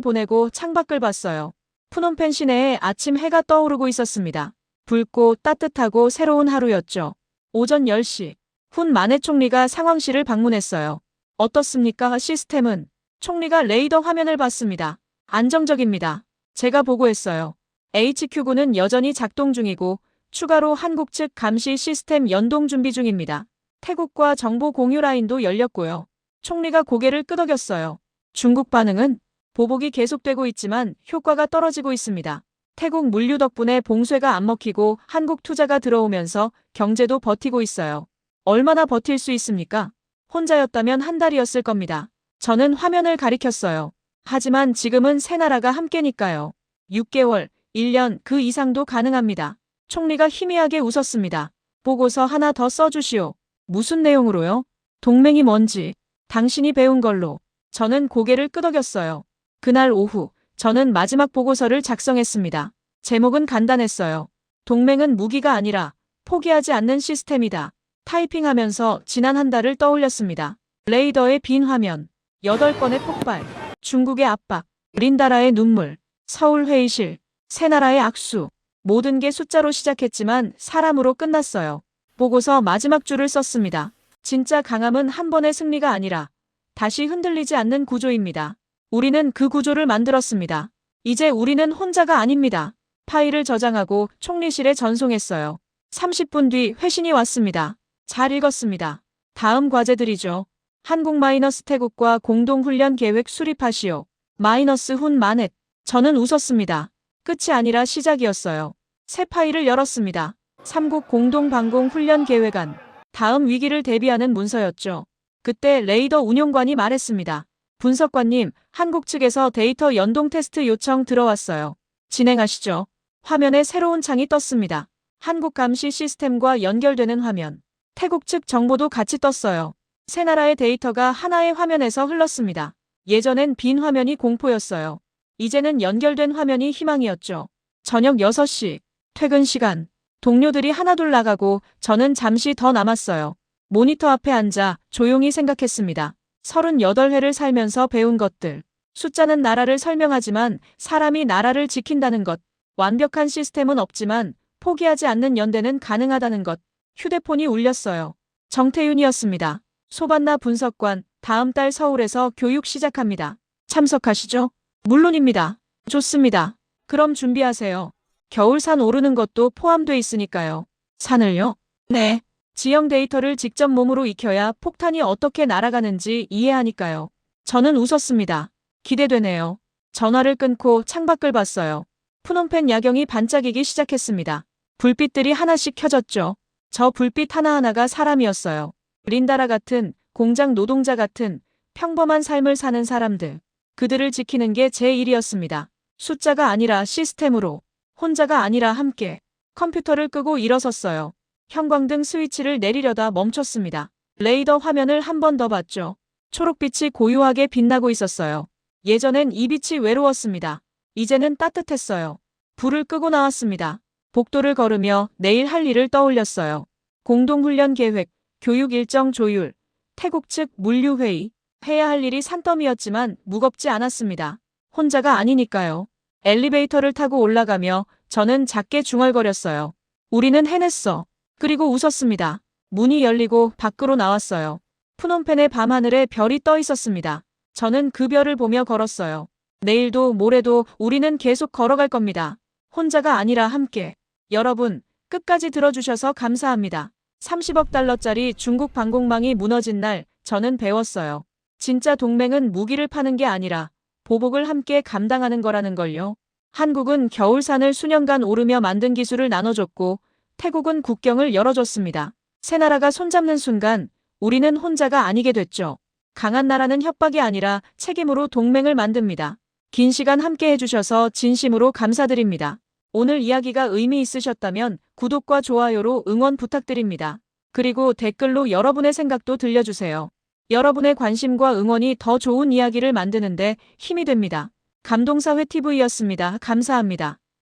보내고 창밖을 봤어요. 푸놈펜 시내에 아침 해가 떠오르고 있었습니다. 붉고 따뜻하고 새로운 하루였죠. 오전 10시. 훈 마네 총리가 상황실을 방문했어요. 어떻습니까? 시스템은? 총리가 레이더 화면을 봤습니다. 안정적입니다. 제가 보고했어요. HQ구는 여전히 작동 중이고 추가로 한국 측 감시 시스템 연동 준비 중입니다. 태국과 정보 공유 라인도 열렸고요. 총리가 고개를 끄덕였어요. 중국 반응은? 보복이 계속되고 있지만 효과가 떨어지고 있습니다. 태국 물류 덕분에 봉쇄가 안 먹히고 한국 투자가 들어오면서 경제도 버티고 있어요. 얼마나 버틸 수 있습니까? 혼자였다면 한 달이었을 겁니다. 저는 화면을 가리켰어요. 하지만 지금은 세 나라가 함께니까요. 6개월, 1년 그 이상도 가능합니다. 총리가 희미하게 웃었습니다. 보고서 하나 더 써주시오. 무슨 내용으로요? 동맹이 뭔지. 당신이 배운 걸로. 저는 고개를 끄덕였어요. 그날 오후, 저는 마지막 보고서를 작성했습니다. 제목은 간단했어요. 동맹은 무기가 아니라 포기하지 않는 시스템이다. 타이핑하면서 지난 한 달을 떠올렸습니다. 레이더의 빈 화면, 8건의 폭발, 중국의 압박, 린다라의 눈물, 서울 회의실, 세 나라의 악수. 모든 게 숫자로 시작했지만 사람으로 끝났어요. 보고서 마지막 줄을 썼습니다. 진짜 강함은 한 번의 승리가 아니라 다시 흔들리지 않는 구조입니다. 우리는 그 구조를 만들었습니다. 이제 우리는 혼자가 아닙니다. 파일을 저장하고 총리실에 전송했어요. 30분 뒤 회신이 왔습니다. 잘 읽었습니다. 다음 과제들이죠. 한국 마이너스 태국과 공동훈련 계획 수립하시오. 마이너스 훈 마넷. 저는 웃었습니다. 끝이 아니라 시작이었어요. 새 파일을 열었습니다. 3국 공동방공 훈련 계획안. 다음 위기를 대비하는 문서였죠. 그때 레이더 운용관이 말했습니다. 분석관님, 한국 측에서 데이터 연동 테스트 요청 들어왔어요. 진행하시죠. 화면에 새로운 창이 떴습니다. 한국 감시 시스템과 연결되는 화면. 태국 측 정보도 같이 떴어요. 세 나라의 데이터가 하나의 화면에서 흘렀습니다. 예전엔 빈 화면이 공포였어요. 이제는 연결된 화면이 희망이었죠. 저녁 6시. 퇴근 시간. 동료들이 하나둘 나가고 저는 잠시 더 남았어요. 모니터 앞에 앉아 조용히 생각했습니다. 38회를 살면서 배운 것들. 숫자는 나라를 설명하지만 사람이 나라를 지킨다는 것. 완벽한 시스템은 없지만 포기하지 않는 연대는 가능하다는 것. 휴대폰이 울렸어요. 정태윤이었습니다. 소반나 분석관, 다음 달 서울에서 교육 시작합니다. 참석하시죠? 물론입니다. 좋습니다. 그럼 준비하세요. 겨울산 오르는 것도 포함돼 있으니까요. 산을요? 네. 지형 데이터를 직접 몸으로 익혀야 폭탄이 어떻게 날아가는지 이해하니까요. 저는 웃었습니다. 기대되네요. 전화를 끊고 창밖을 봤어요. 푸놈펜 야경이 반짝이기 시작했습니다. 불빛들이 하나씩 켜졌죠. 저 불빛 하나하나가 사람이었어요. 린다라 같은, 공장 노동자 같은 평범한 삶을 사는 사람들. 그들을 지키는 게 제 일이었습니다. 숫자가 아니라 시스템으로. 혼자가 아니라 함께. 컴퓨터를 끄고 일어섰어요. 형광등 스위치를 내리려다 멈췄습니다. 레이더 화면을 한 번 더 봤죠. 초록빛이 고요하게 빛나고 있었어요. 예전엔 이 빛이 외로웠습니다. 이제는 따뜻했어요. 불을 끄고 나왔습니다. 복도를 걸으며 내일 할 일을 떠올렸어요. 공동훈련 계획, 교육 일정 조율, 태국 측 물류회의. 해야 할 일이 산더미였지만 무겁지 않았습니다. 혼자가 아니니까요. 엘리베이터를 타고 올라가며 저는 작게 중얼거렸어요. 우리는 해냈어. 그리고 웃었습니다. 문이 열리고 밖으로 나왔어요. 푸놈펜의 밤하늘에 별이 떠 있었습니다. 저는 그 별을 보며 걸었어요. 내일도 모레도 우리는 계속 걸어갈 겁니다. 혼자가 아니라 함께. 여러분, 끝까지 들어주셔서 감사합니다. 30억 달러짜리 중국 방공망이 무너진 날 저는 배웠어요. 진짜 동맹은 무기를 파는 게 아니라 보복을 함께 감당하는 거라는 걸요. 한국은 겨울산을 수년간 오르며 만든 기술을 나눠줬고 태국은 국경을 열어줬습니다. 세 나라가 손잡는 순간 우리는 혼자가 아니게 됐죠. 강한 나라는 협박이 아니라 책임으로 동맹을 만듭니다. 긴 시간 함께 해주셔서 진심으로 감사드립니다. 오늘 이야기가 의미 있으셨다면 구독과 좋아요로 응원 부탁드립니다. 그리고 댓글로 여러분의 생각도 들려주세요. 여러분의 관심과 응원이 더 좋은 이야기를 만드는데 힘이 됩니다. 감동사회 TV였습니다. 감사합니다.